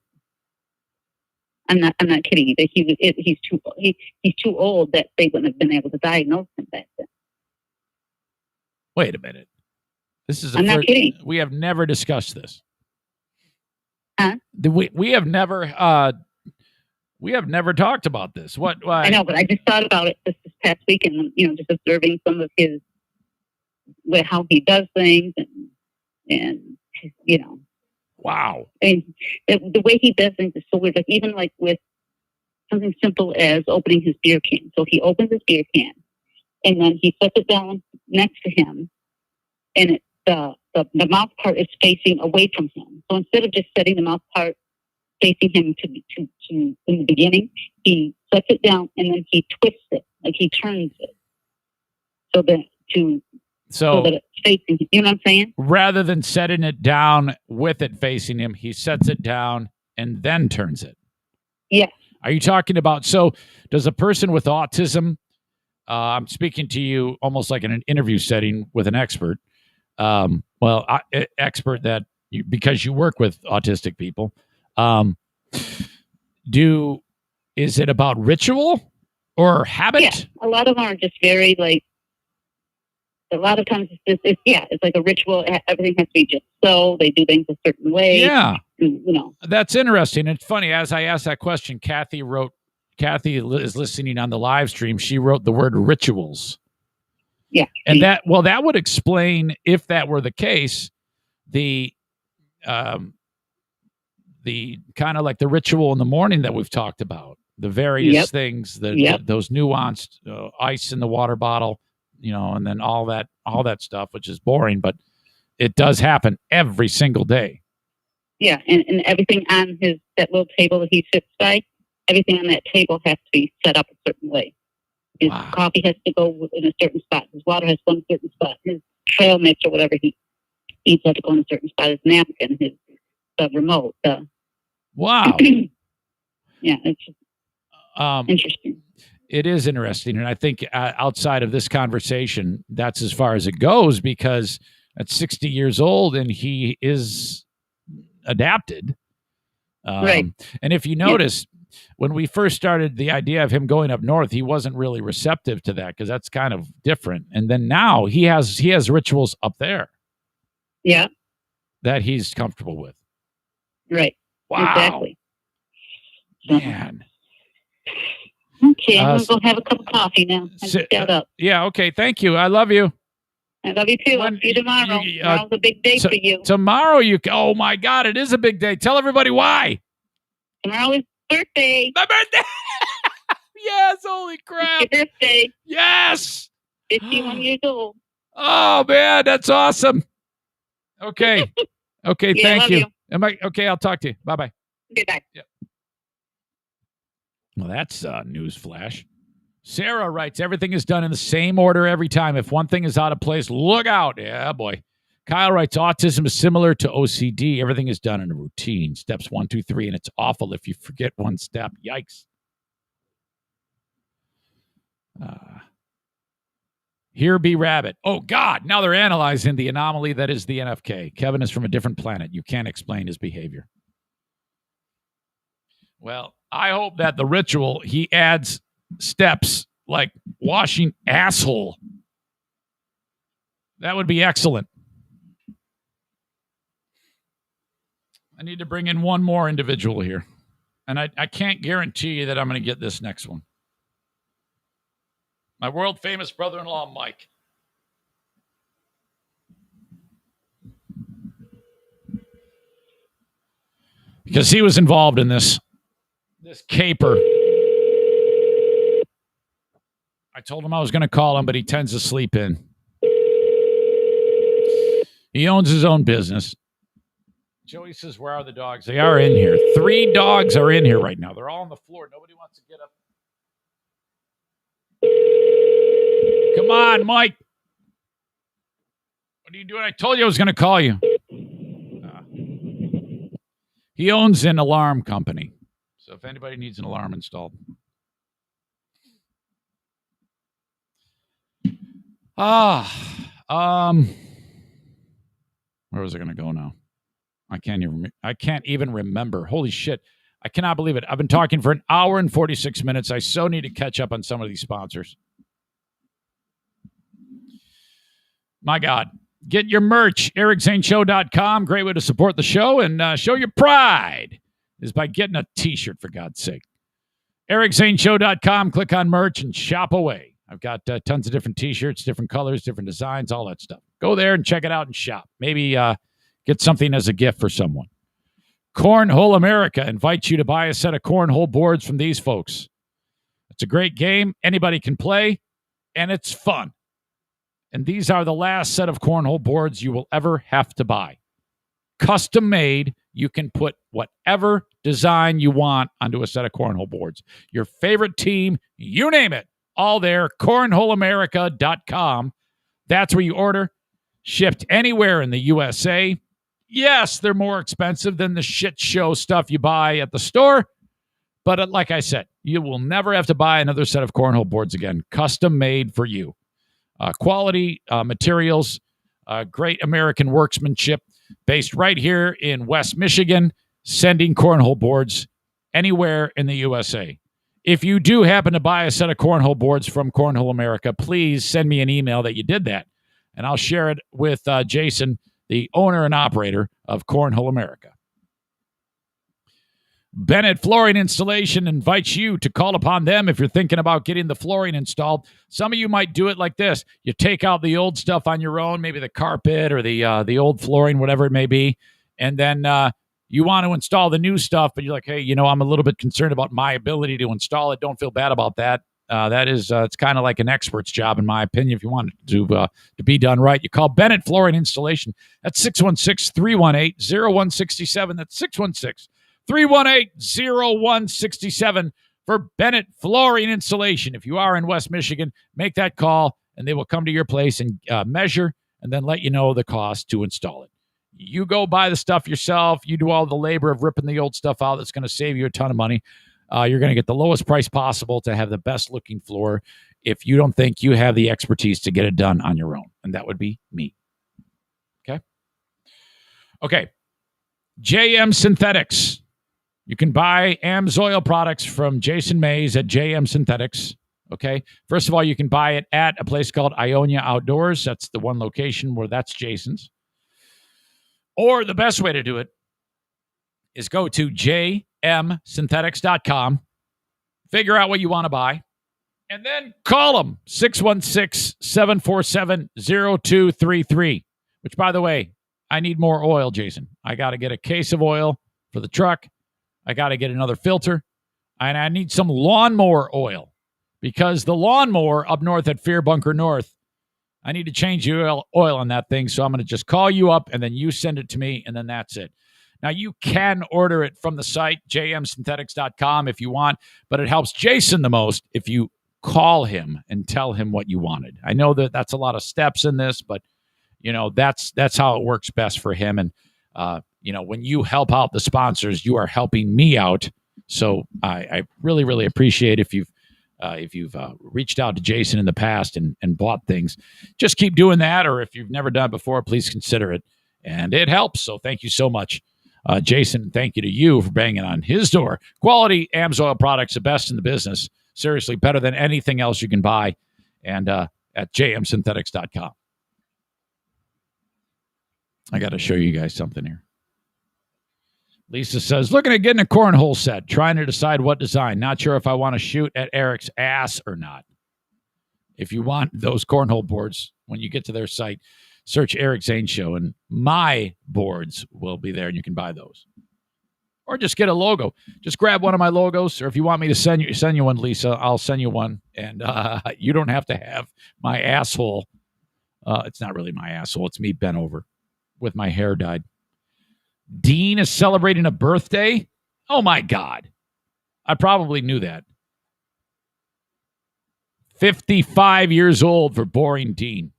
S4: I'm not kidding you. That he's too old that they wouldn't have been able to diagnose him back then.
S1: Wait a minute. This is
S4: I'm not kidding.
S1: We have never discussed this.
S4: Huh?
S1: We have never talked about this. What?
S4: I know, but I just thought about it this past week, and just observing some of his how he does things, and
S1: Wow.
S4: And the way he does things is so weird. Like even like with something simple as opening his beer can. So he opens his beer can, and then he sets it down next to him, and the mouth part is facing away from him. So instead of just setting the mouth part facing him to in the beginning, he sets it down and then he twists it, like he turns it, so that it's facing him. You know what I'm saying?
S1: Rather than setting it down with it facing him, he sets it down and then turns it.
S4: Yeah.
S1: Are you talking about, so does a person with autism, I'm speaking to you almost like in an interview setting with an expert, expert that because you work with autistic people, is it about ritual or habit?
S4: Yeah, a lot of them are just very like, a lot of times it's like a ritual. Everything has to be just so. They do things a certain way.
S1: Yeah.
S4: And,
S1: That's interesting. It's funny. As I asked that question, Kathy is listening on the live stream. She wrote the word rituals.
S4: Yeah.
S1: And that would explain, if that were the case, the kind of like the ritual in the morning that we've talked about, the various things, those nuanced ice in the water bottle, and then all that stuff, which is boring, but it does happen every single day.
S4: Yeah, and everything on that little table that he sits by, everything on that table has to be set up a certain way. His coffee has to go in a certain spot. His water has to go in a certain spot. His trail mix or whatever he eats has to go in a certain spot. His napkin, his remote.
S1: Wow.
S4: Yeah, it's interesting.
S1: It is interesting, and I think outside of this conversation, that's as far as it goes, because at 60 years old and he is adapted.
S4: Right.
S1: And if you notice, when we first started the idea of him going up north, he wasn't really receptive to that because that's kind of different. And then now he has rituals up there.
S4: Yeah.
S1: That he's comfortable with.
S4: Right.
S1: Wow.
S4: Exactly.
S1: Man.
S4: Okay, I'm going to go have a cup of coffee now. I just got up.
S1: Yeah, okay. Thank you. I love you.
S4: I love you too. I'll see you tomorrow. Tomorrow's a big day for you.
S1: Tomorrow, oh my God, it is a big day. Tell everybody why.
S4: Tomorrow is birthday.
S1: My birthday. Yes, holy crap.
S4: Your birthday.
S1: Yes.
S4: 51 years old.
S1: Oh, man, that's awesome. Okay. Okay,
S4: Yeah,
S1: thank
S4: love
S1: you. Okay, I'll talk to you. Bye-bye.
S4: Goodbye.
S1: Yep. Well, that's a news flash. Sarah writes, everything is done in the same order every time. If one thing is out of place, look out. Yeah, boy. Kyle writes, autism is similar to OCD. Everything is done in a routine. Steps 1, 2, 3, and it's awful if you forget one step. Yikes. Here be Rabbit. Oh, God. Now they're analyzing the anomaly that is the NFK. Kevin is from a different planet. You can't explain his behavior. Well, I hope that the ritual, he adds steps like washing asshole. That would be excellent. I need to bring in one more individual here. And I can't guarantee you that I'm going to get this next one. My world famous brother-in-law, Mike. Because he was involved in this caper. I told him I was going to call him, but he tends to sleep in. He owns his own business. Joey says, where are the dogs? They are in here. 3 dogs are in here right now. They're all on the floor. Nobody wants to get up. Come on, Mike. What are you doing? I told you I was going to call you. He owns an alarm company. So if anybody needs an alarm installed. Where was I going to go now? I can't even remember. Holy shit. I cannot believe it. I've been talking for an hour and 46 minutes. I so need to catch up on some of these sponsors. My God. Get your merch, ericzaneshow.com. Great way to support the show and show your pride is by getting a t-shirt, for God's sake. ericzaneshow.com. Click on merch and shop away. I've got tons of different t-shirts, different colors, different designs, all that stuff. Go there and check it out and shop. Maybe get something as a gift for someone. Cornhole America invites you to buy a set of cornhole boards from these folks. It's a great game. Anybody can play, and it's fun. And these are the last set of cornhole boards you will ever have to buy. Custom made. You can put whatever design you want onto a set of cornhole boards. Your favorite team, you name it. All there, cornholeamerica.com. That's where you order. Shipped anywhere in the USA. Yes, they're more expensive than the shit show stuff you buy at the store. But like I said, you will never have to buy another set of cornhole boards again. Custom made for you. Quality materials, great American workmanship, based right here in West Michigan, sending cornhole boards anywhere in the USA. If you do happen to buy a set of cornhole boards from Cornhole America, please send me an email that you did that, and I'll share it with Jason, the owner and operator of Cornhole America. Bennett Flooring Installation invites you to call upon them if you're thinking about getting the flooring installed. Some of you might do it like this. You take out the old stuff on your own, maybe the carpet or the old flooring, whatever it may be, and then you want to install the new stuff, but you're like, hey, I'm a little bit concerned about my ability to install it. Don't feel bad about that. That is, it's kind of like an expert's job, in my opinion. If you want it to be done right, you call Bennett Flooring Installation. That's 616-318-0167. That's 616-318-0167 for Bennett Flooring Installation. If you are in West Michigan, make that call, and they will come to your place and measure and then let you know the cost to install it. You go buy the stuff yourself. You do all the labor of ripping the old stuff out. That's going to save you a ton of money. You're going to get the lowest price possible to have the best looking floor if you don't think you have the expertise to get it done on your own. And that would be me. Okay. JM Synthetics. You can buy AMSOIL products from Jason Mays at JM Synthetics. Okay. First of all, you can buy it at a place called Ionia Outdoors. That's the one location where that's Jason's. Or the best way to do it is go to jmsynthetics.com, figure out what you want to buy, and then call them, 616-747-0233, which, by the way, I need more oil, Jason. I got to get a case of oil for the truck. I got to get another filter, and I need some lawnmower oil because the lawnmower up north at Fear Bunker North, I need to change the oil on that thing, so I'm going to just call you up, and then you send it to me, and then that's it. Now, you can order it from the site, jmsynthetics.com, if you want, but it helps Jason the most if you call him and tell him what you wanted. I know that that's a lot of steps in this, but, that's how it works best for him. And, when you help out the sponsors, you are helping me out. So I really, really appreciate if you've reached out to Jason in the past and bought things. Just keep doing that, or if you've never done it before, please consider it. And it helps. So thank you so much, Jason. Thank you to you for banging on his door. Quality AMSOIL products, the best in the business. Seriously, better than anything else you can buy. And at jmsynthetics.com. I got to show you guys something here. Lisa says, looking at getting a cornhole set, trying to decide what design. Not sure if I want to shoot at Eric's ass or not. If you want those cornhole boards, when you get to their site, search Eric Zane Show, and my boards will be there, and you can buy those. Or just get a logo. Just grab one of my logos, or if you want me to send you one, Lisa, I'll send you one, and you don't have to have my asshole. It's not really my asshole. It's me bent over with my hair dyed. Dean is celebrating a birthday? Oh, my God. I probably knew that. 55 years old for boring Dean.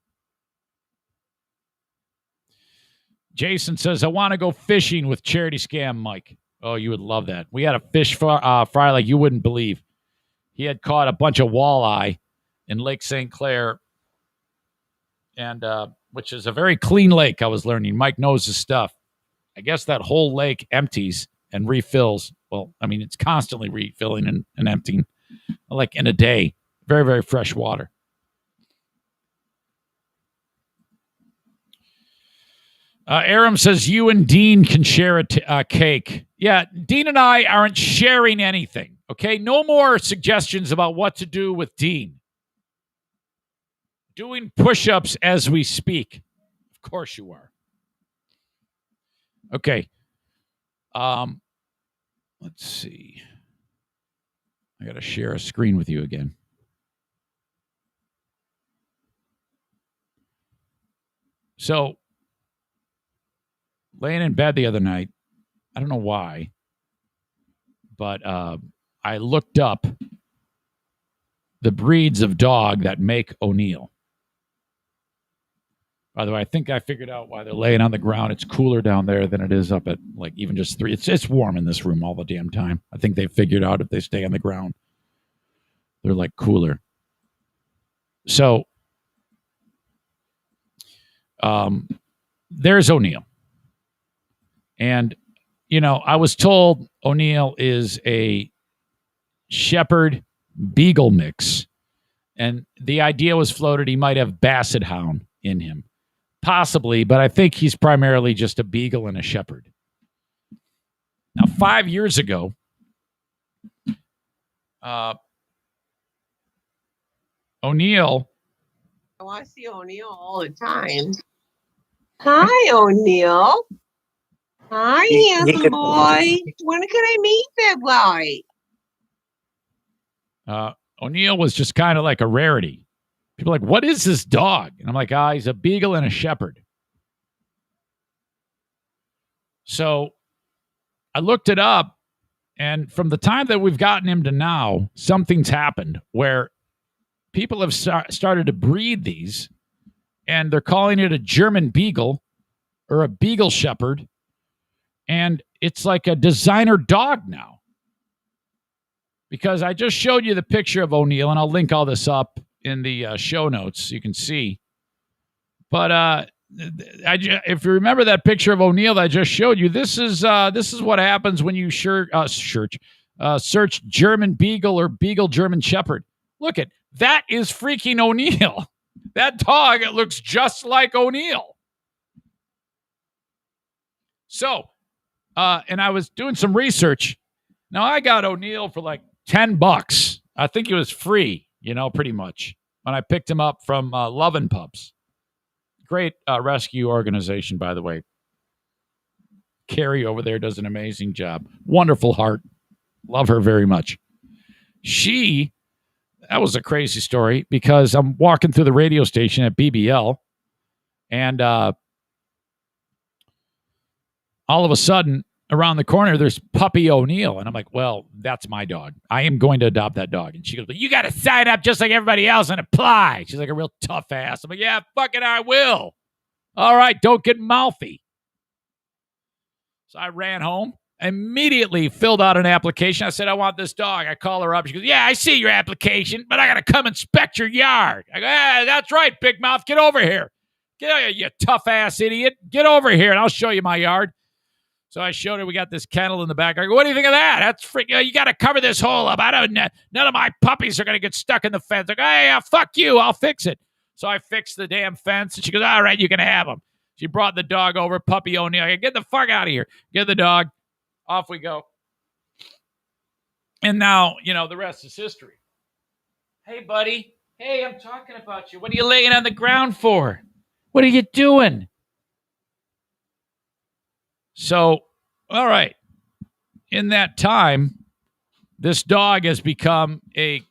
S1: Jason says, I want to go fishing with Charity Scam Mike. Oh, you would love that. We had a fish fry like you wouldn't believe. He had caught a bunch of walleye in Lake St. Clair, and which is a very clean lake, I was learning. Mike knows his stuff. I guess that whole lake empties and refills. Well, I mean, it's constantly refilling and emptying, like in a day. Very, very fresh water. Aram says, you and Dean can share a cake. Yeah, Dean and I aren't sharing anything, okay? No more suggestions about what to do with Dean. Doing push-ups as we speak. Of course you are. Okay. Let's see. I got to share a screen with you again. So, laying in bed the other night, I don't know why, but I looked up the breeds of dog that make O'Neill. By the way, I think I figured out why they're laying on the ground. It's cooler down there than it is up at like even just 3. It's warm in this room all the damn time. I think they figured out if they stay on the ground, they're like cooler. So, there's O'Neill. And, I was told O'Neill is a Shepherd Beagle mix. And the idea was floated he might have Basset Hound in him. Possibly, but I think he's primarily just a Beagle and a Shepherd. Now, 5 years ago, O'Neill.
S5: I want to see O'Neill all the time. Hi, O'Neill. Hi, handsome boy. When can I meet that boy?
S1: O'Neill was just kind of like a rarity. People are like, what is this dog? And I'm like, he's a Beagle and a Shepherd. So I looked it up, and from the time that we've gotten him to now, something's happened where people have started to breed these, and they're calling it a German Beagle or a Beagle Shepherd, and it's like a designer dog now. Because I just showed you the picture of O'Neill, and I'll link all this up in the show notes so you can see. But if you remember that picture of O'Neill that I just showed you, this is what happens when you search German Beagle or Beagle German Shepherd. Look at that is freaking O'Neill. That dog, it looks just like O'Neill. So, and I was doing some research. Now I got O'Neill for like $10. I think it was free, pretty much, when I picked him up from Lovin' Pups. Great rescue organization, by the way. Carrie over there does an amazing job. Wonderful heart. Love her very much. That was a crazy story because I'm walking through the radio station at BBL, and all of a sudden around the corner, there's Puppy O'Neill. And I'm like, well, that's my dog. I am going to adopt that dog. And she goes, but you got to sign up just like everybody else and apply. She's like a real tough ass. I'm like, yeah, fucking I will. All right, don't get mouthy. So I ran home, immediately filled out an application. I said, I want this dog. I call her up. She goes, yeah, I see your application, but I got to come inspect your yard. I go, yeah, that's right, big mouth. Get over here. Get, you tough-ass idiot. Get over here, and I'll show you my yard. So I showed her. We got this kennel in the back. I go, what do you think of that? That's freaking. You got to cover this hole up. None of my puppies are going to get stuck in the fence. I go, hey, fuck you. I'll fix it. So I fixed the damn fence, and she goes, all right, you can have him. She brought the dog over, Puppy O'Neill. I go, get the fuck out of here. Get the dog. Off we go. And now, the rest is history. Hey, buddy. Hey, I'm talking about you. What are you laying on the ground for? What are you doing? So, all right. In that time, this dog has become a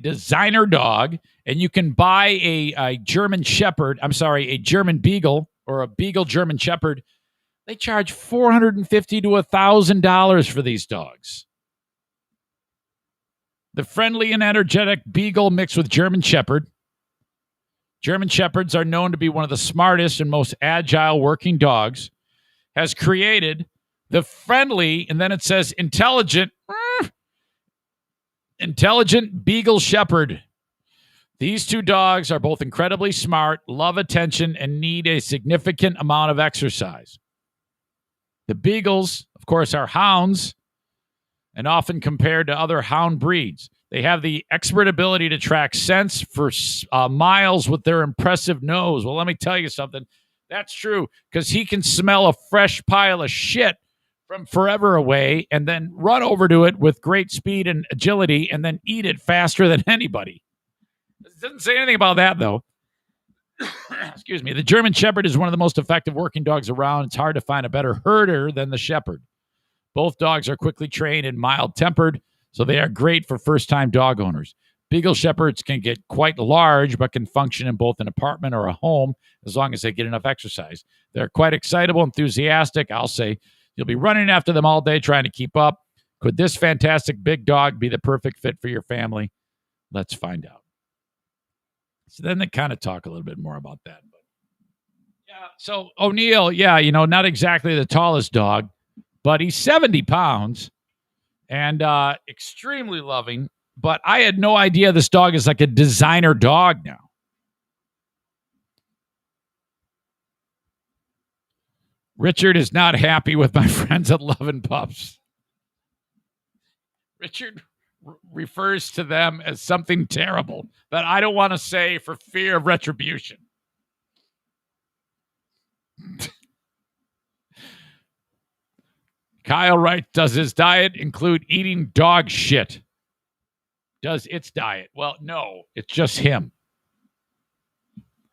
S1: designer dog, and you can buy a German Shepherd. I'm sorry, a German Beagle or a Beagle German Shepherd. They charge $450 to $1,000 for these dogs. The friendly and energetic Beagle mixed with German Shepherd. German Shepherds are known to be one of the smartest and most agile working dogs. Has created the friendly, and then it says intelligent Beagle Shepherd. These two dogs are both incredibly smart, love attention, and need a significant amount of exercise. The Beagles, of course, are hounds and often compared to other hound breeds. They have the expert ability to track scents for miles with their impressive nose. Well, let me tell you something. That's true, because he can smell a fresh pile of shit from forever away and then run over to it with great speed and agility and then eat it faster than anybody. It doesn't say anything about that, though. Excuse me. The German Shepherd is one of the most effective working dogs around. It's hard to find a better herder than the Shepherd. Both dogs are quickly trained and mild-tempered, so they are great for first-time dog owners. Beagle Shepherds can get quite large, but can function in both an apartment or a home as long as they get enough exercise. They're quite excitable, enthusiastic. I'll say you'll be running after them all day trying to keep up. Could this fantastic big dog be the perfect fit for your family? Let's find out. So then they kind of talk a little bit more about that. But yeah, so O'Neill, not exactly the tallest dog, but he's 70 pounds and extremely loving. But I had no idea this dog is like a designer dog now. Richard is not happy with my friends at Lovin' Pups. Richard refers to them as something terrible that I don't want to say for fear of retribution. Kyle writes, does his diet include eating dog shit? Does its diet? Well, no, it's just him.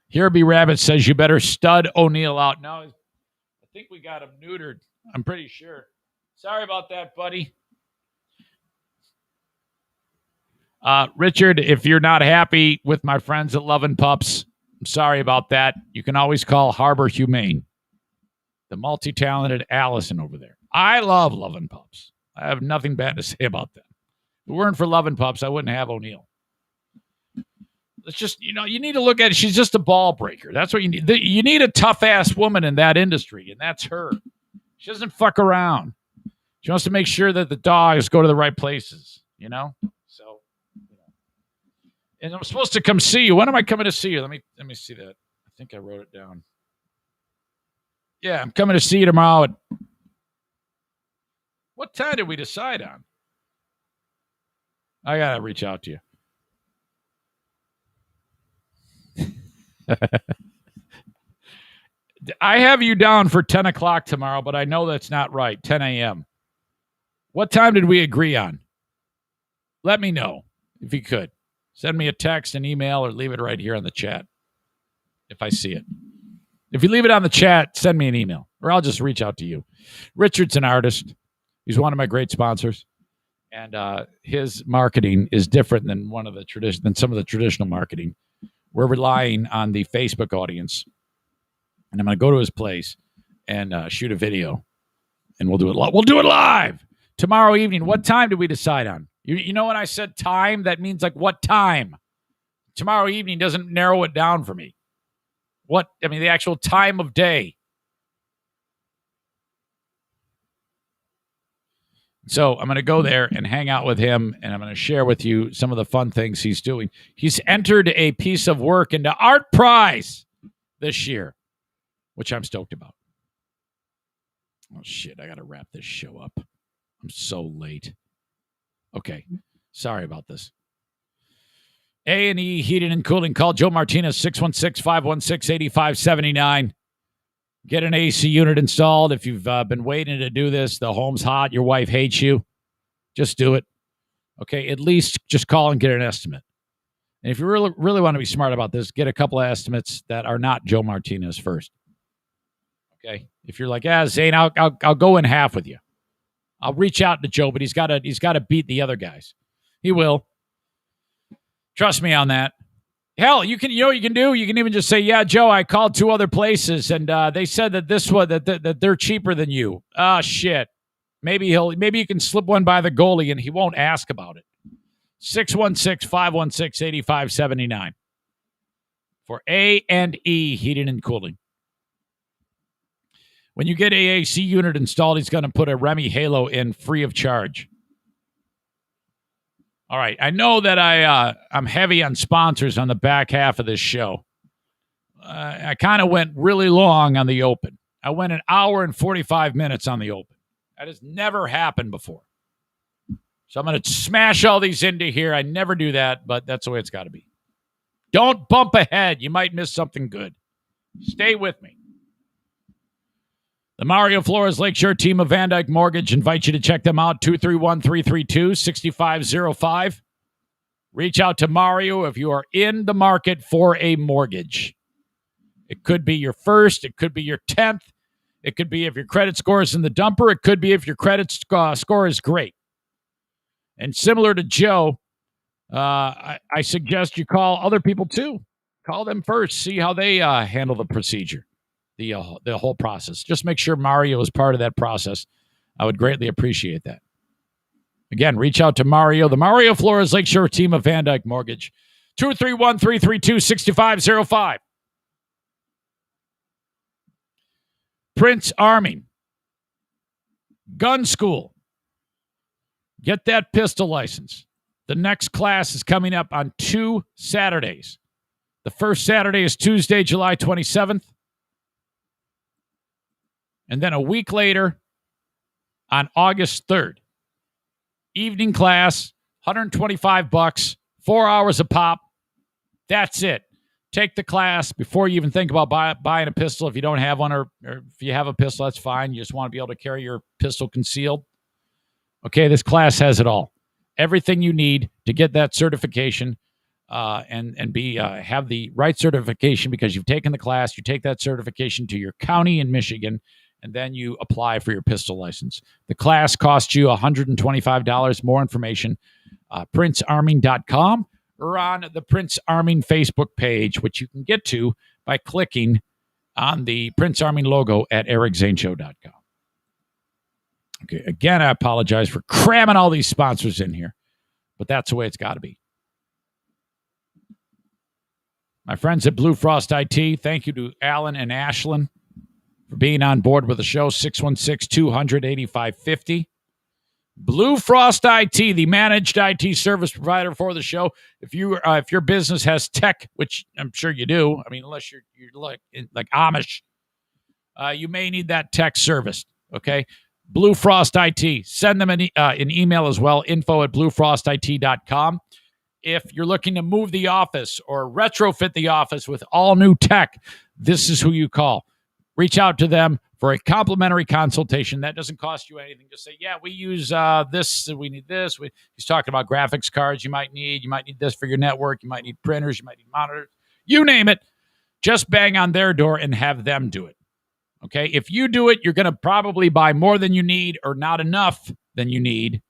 S1: Here be Rabbit says you better stud O'Neill out. No, I think we got him neutered. I'm pretty sure. Sorry about that, buddy. Richard, if you're not happy with my friends at Lovin' Pups, I'm sorry about that. You can always call Harbor Humane. The multi-talented Allison over there. I love Lovin' Pups. I have nothing bad to say about them. If it weren't for Lovin' Pups, I wouldn't have O'Neill. It's just, you need to look at it. She's just a ball breaker. That's what you need. You need a tough-ass woman in that industry, and that's her. She doesn't fuck around. She wants to make sure that the dogs go to the right places, So, and I'm supposed to come see you. When am I coming to see you? Let me see that. I think I wrote it down. Yeah, I'm coming to see you tomorrow. What time did we decide on? I got to reach out to you. I have you down for 10 o'clock tomorrow, but I know that's not right. 10 a.m. What time did we agree on? Let me know if you could. Send me a text, an email, or leave it right here on the chat if I see it. If you leave it on the chat, send me an email, or I'll just reach out to you. Richard's an artist. He's one of my great sponsors, and his marketing is different than some of the traditional marketing. We're relying on the Facebook audience, and I'm going to go to his place and shoot a video and we'll do it. We'll do it live tomorrow evening. What time did we decide on? You know when I said time, that means like what time? Tomorrow evening doesn't narrow it down for me. The actual time of day. So I'm going to go there and hang out with him, and I'm going to share with you some of the fun things he's doing. He's entered a piece of work into Art Prize this year, which I'm stoked about. Oh, shit, I got to wrap this show up. I'm so late. Okay, sorry about this. A&E Heating and Cooling. Call Joe Martinez, 616-516-8579. Get an AC unit installed. If you've been waiting to do this, the home's hot, your wife hates you, just do it. Okay, at least just call and get an estimate. And if you really want to be smart about this, get a couple of estimates that are not Joe Martinez first. Okay, if you're like, Zane, I'll go in half with you. I'll reach out to Joe, but he's got to beat the other guys. He will. Trust me on that. Hell, you know what you can do? You can even just say, yeah, Joe, I called 2 other places, and they said that this one that they're cheaper than you. Oh, shit. Maybe you can slip one by the goalie, and he won't ask about it. 616-516-8579 for A&E Heating and Cooling. When you get AC unit installed, he's going to put a Remy Halo in free of charge. All right, I know that I'm heavy on sponsors on the back half of this show. I kind of went really long on the open. I went an hour and 45 minutes on the open. That has never happened before. So I'm going to smash all these into here. I never do that, but that's the way it's got to be. Don't bump ahead. You might miss something good. Stay with me. The Mario Flores Lakeshore team of Van Dyke Mortgage invite you to check them out, 231-332-6505. Reach out to Mario if you are in the market for a mortgage. It could be your first. It could be your 10th. It could be if your credit score is in the dumper. It could be if your credit score is great. And similar to Joe, I suggest you call other people too. Call them first. See how they handle the procedure. The whole process. Just make sure Mario is part of that process. I would greatly appreciate that. Again, reach out to Mario, the Mario Flores Lakeshore team of Van Dyke Mortgage. 231-332-6505. Prince Arming. Gun School. Get that pistol license. The next class is coming up on 2 Saturdays. The first Saturday is Tuesday, July 27th. And then a week later, on August 3rd, evening class, $125, 4 hours a pop. That's it. Take the class before you even think about buying a pistol. If you don't have one, or if you have a pistol, that's fine. You just want to be able to carry your pistol concealed. Okay, this class has it all. Everything you need to get that certification and have the right certification, because you've taken the class. You take that certification to your county in Michigan, and then you apply for your pistol license. The class costs you $125. More information, princearming.com, or on the Prince Arming Facebook page, which you can get to by clicking on the Prince Arming logo at ericzaneshow.com. Okay, again, I apologize for cramming all these sponsors in here, but that's the way it's got to be. My friends at Blue Frost IT, thank you to Alan and Ashlyn for being on board with the show. 616-200-8550. Blue Frost IT, the managed IT service provider for the show. If your business has tech, which I'm sure you do, I mean, unless you're like Amish, you may need that tech service. Okay, Blue Frost IT. Send them an email as well. info@bluefrostit.com. If you're looking to move the office or retrofit the office with all new tech, this is who you call. Reach out to them for a complimentary consultation. That doesn't cost you anything. Just say, yeah, we use this, we need this. He's talking about graphics cards you might need. You might need this for your network. You might need printers. You might need monitors. You name it. Just bang on their door and have them do it. Okay? If you do it, you're going to probably buy more than you need or not enough than you need.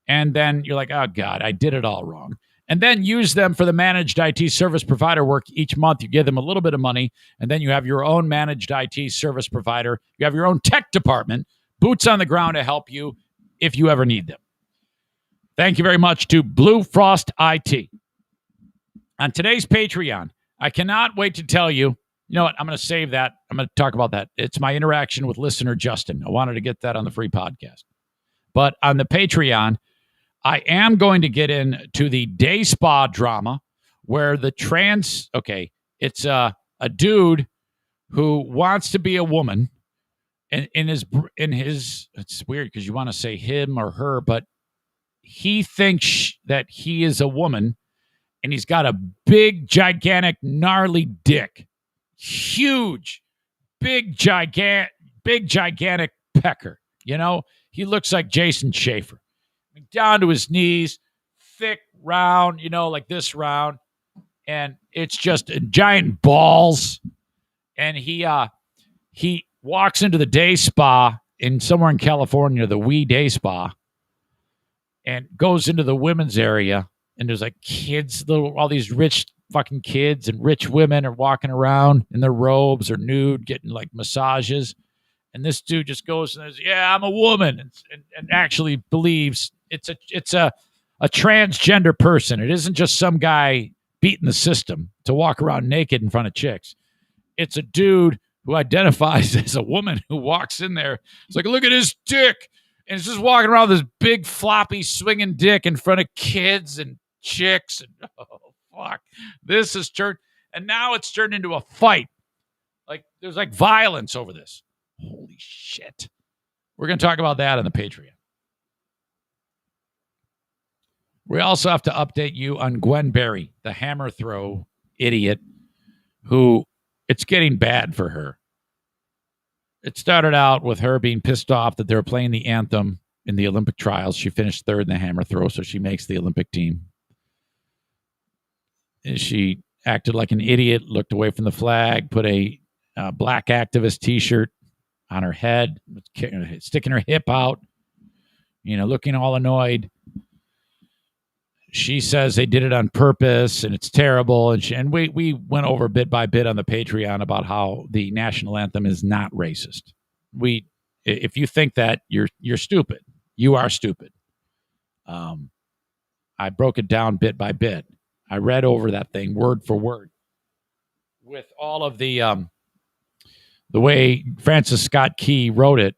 S1: And then you're like, oh, God, I did it all wrong. And then use them for the managed IT service provider work each month. You give them a little bit of money, and then you have your own managed IT service provider. You have your own tech department. boots on the ground to help you if you ever need them. Thank you very much to Blue Frost IT. On today's Patreon, I cannot wait to tell you, you know what, I'm going to save that. I'm going to talk about that. It's my interaction with listener Justin. I wanted to get that on the free podcast. But on the Patreon, I am going to get into the day spa drama where it's a dude who wants to be a woman and in his, it's weird because you want to say him or her, but he thinks that he is a woman and he's got a big, gigantic, gnarly dick. Huge, big, gigantic pecker. You know, he looks like Jason Schaefer. Down to his knees, thick, round, you know, like this round. And it's just giant balls. And he walks into the day spa somewhere in California, the Wee Day Spa, and goes into the women's area. And there's like kids, all these rich fucking kids and rich women are walking around in their robes or nude, getting like massages. And this dude just goes and says, "Yeah, I'm a woman," and actually believes it's a transgender person. It isn't just some guy beating the system to walk around naked in front of chicks. It's a dude who identifies as a woman who walks in there. It's like, look at his dick. And it's just walking around with this big floppy swinging dick in front of kids and chicks. And oh, fuck. This has turned, and now it's turned into a fight. Like, there's like violence over this. Holy shit. We're going to talk about that on the Patreon. We also have to update you on Gwen Berry, the hammer throw idiot, who it's getting bad for her. It started out with her being pissed off that they were playing the anthem in the Olympic trials. She finished third in the hammer throw, so she makes the Olympic team. And she acted like an idiot, looked away from the flag, put a black activist T-shirt on her head, sticking her hip out, you know, looking all annoyed. She says they did it on purpose and it's terrible. And we went over bit by bit on the Patreon about how the national anthem is not racist. If you think that, you're stupid. You are stupid. I broke it down bit by bit. I read over that thing word for word with all of the way Francis Scott Key wrote it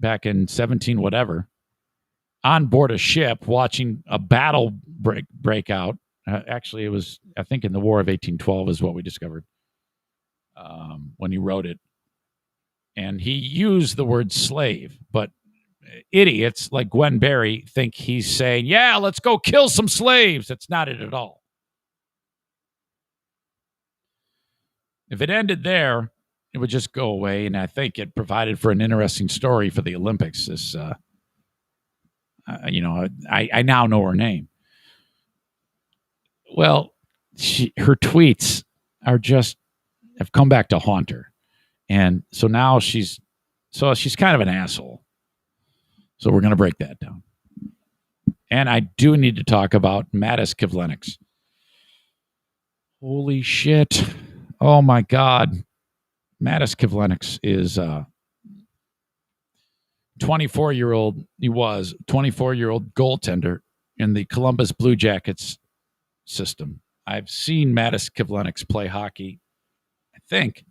S1: back in 17 whatever. On board a ship watching a battle break out. Actually, it was, I think, in the War of 1812 is what we discovered when he wrote it. And he used the word slave, but idiots like Gwen Berry think he's saying, yeah, let's go kill some slaves. That's not it at all. If it ended there, it would just go away, and I think it provided for an interesting story for the Olympics. This I now know her name. Well, her tweets have come back to haunt her. And so now she's kind of an asshole. So we're going to break that down. And I do need to talk about Mattis Kivlenieks. Holy shit. Oh my God. Mattis Kivlenieks is 24-year-old, he was 24-year-old goaltender in the Columbus Blue Jackets system. I've seen Mattis Kivlenieks play hockey. I think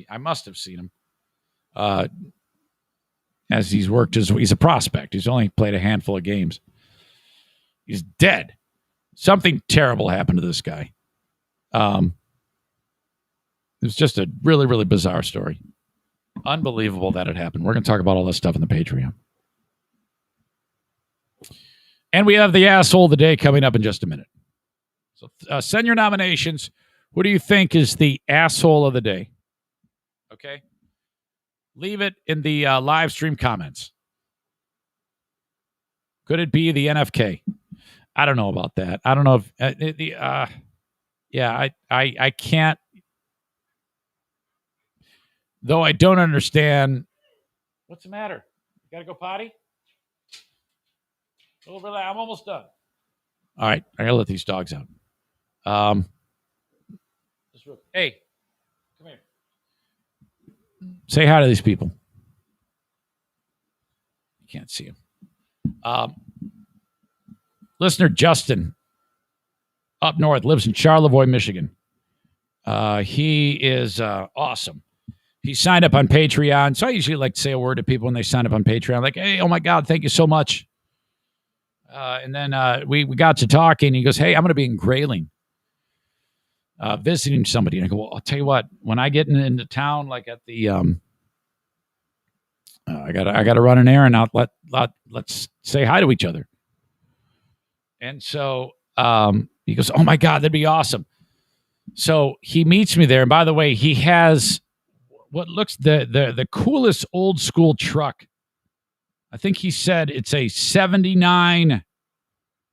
S1: I must have seen him as he's a prospect. He's only played a handful of games. He's dead. Something terrible happened to this guy. It was just a really, really bizarre story. Unbelievable that it happened. We're going to talk about all this stuff in the Patreon. And we have the asshole of the day coming up in just a minute. So send your nominations. Who do you think is the asshole of the day? Okay? Leave it in the live stream comments. Could it be the NFK? I don't know about that. I don't know if I can't. Though I don't understand. What's the matter? You got to go potty? Oh, really? I'm almost done. All right. I got to let these dogs out. Hey, come here. Say hi to these people. can't see him. Listener Justin up north lives in Charlevoix, Michigan. He is awesome. He signed up on Patreon. So I usually like to say a word to people when they sign up on Patreon. Like, hey, oh my God, thank you so much. And then we got to talking. He goes, hey, I'm going to be in Grayling visiting somebody. And I go, well, I'll tell you what, when I get into town, like at the, I gotta run an errand out. Let's say hi to each other. And so he goes, oh my God, that'd be awesome. So he meets me there. And by the way, he has what looks the coolest old school truck. I think he said it's a 79.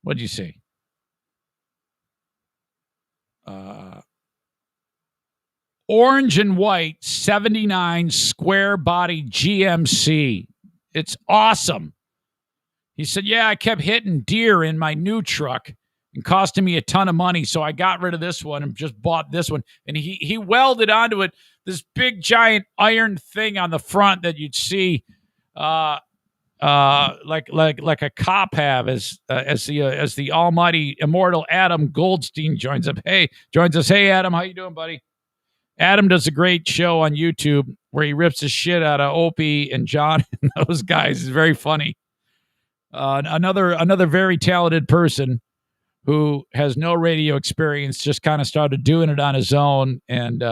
S1: What'd you say? Orange and white 79 square body GMC. It's awesome. He said, yeah, I kept hitting deer in my new truck and costing me a ton of money. So I got rid of this one and just bought this one. And he welded onto it this big giant iron thing on the front that you'd see like a cop have as the almighty immortal Adam Goldstein joins us. Hey, Adam, how you doing, buddy? Adam does a great show on YouTube where he rips the shit out of Opie and John and those guys. It's very funny. Another very talented person who has no radio experience, just kind of started doing it on his own. And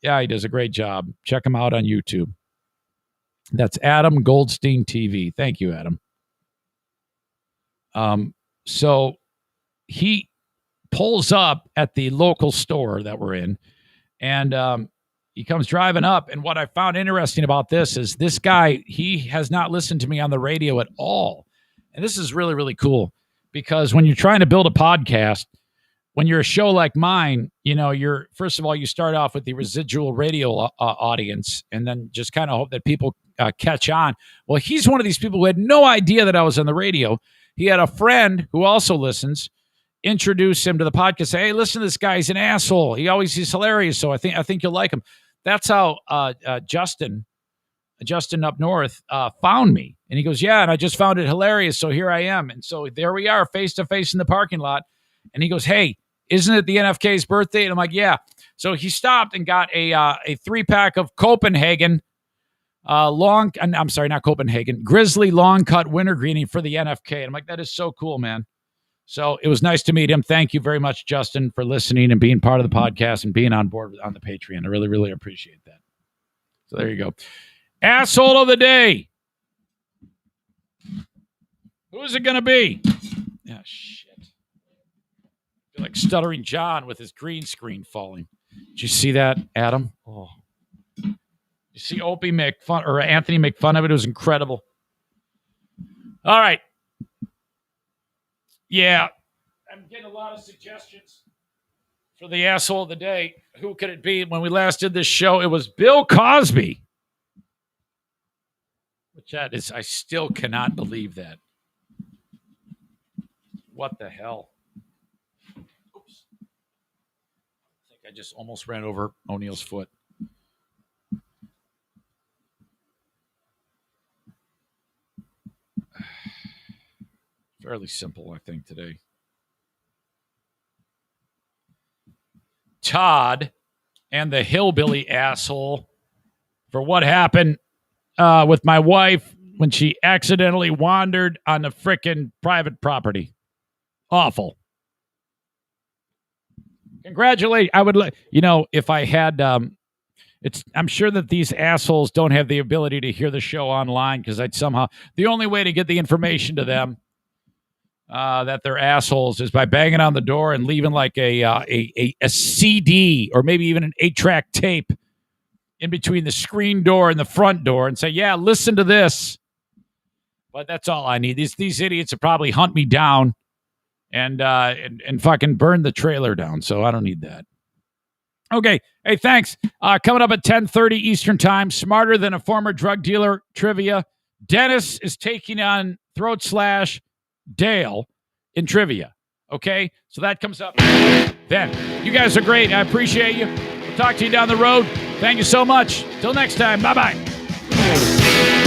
S1: he does a great job. Check him out on YouTube. That's Adam Goldstein TV. Thank you, Adam. So he pulls up at the local store that we're in, and he comes driving up. And what I found interesting about this is this guy, he has not listened to me on the radio at all. And this is really, really cool because when you're trying to build a podcast, when you're a show like mine, you're first of all, you start off with the residual radio audience and then just kind of hope that people catch on. Well, he's one of these people who had no idea that I was on the radio. He had a friend who also listens, introduce him to the podcast, say, hey, listen to this guy. He's an asshole. He's hilarious. So I think you'll like him. That's how Justin up north found me. And he goes, yeah, and I just found it hilarious. So here I am. And so there we are face to face in the parking lot. And he goes, hey, isn't it the NFK's birthday? And I'm like, yeah. So he stopped and got a 3-pack of Copenhagen Grizzly long cut wintergreening for the NFK. And I'm like, that is so cool, man. So it was nice to meet him. Thank you very much, Justin, for listening and being part of the podcast and being on board on the Patreon. I really, really appreciate that. So there you go. Asshole of the day. Who is it going to be? Yeah, shit. I feel like Stuttering John with his green screen falling. Did you see that, Adam? Oh. You see Opie make fun, or Anthony make fun of it? It was incredible. All right. Yeah. I'm getting a lot of suggestions for the asshole of the day. Who could it be? When we last did this show, it was Bill Cosby. Which that is, I still cannot believe that. What the hell? Oops. I think I just almost ran over O'Neill's foot. Fairly simple, I think, today. Todd and the hillbilly asshole for what happened with my wife when she accidentally wandered on the frickin' private property. Awful. Congratulations. I would, if I had, I'm sure that these assholes don't have the ability to hear the show online because the only way to get the information to them that they're assholes is by banging on the door and leaving like a CD or maybe even an 8-track tape in between the screen door and the front door and say, yeah, listen to this. But that's all I need. These idiots will probably hunt me down and fucking burn the trailer down. So I don't need that. Okay. Hey, thanks. Coming up at 10:30 Eastern time, Smarter Than a Former Drug Dealer trivia. Dennis is taking on Throat Slash Dale in trivia. Okay? So that comes up then. You guys are great. I appreciate you. We'll talk to you down the road. Thank you so much. Till next time. Bye-bye.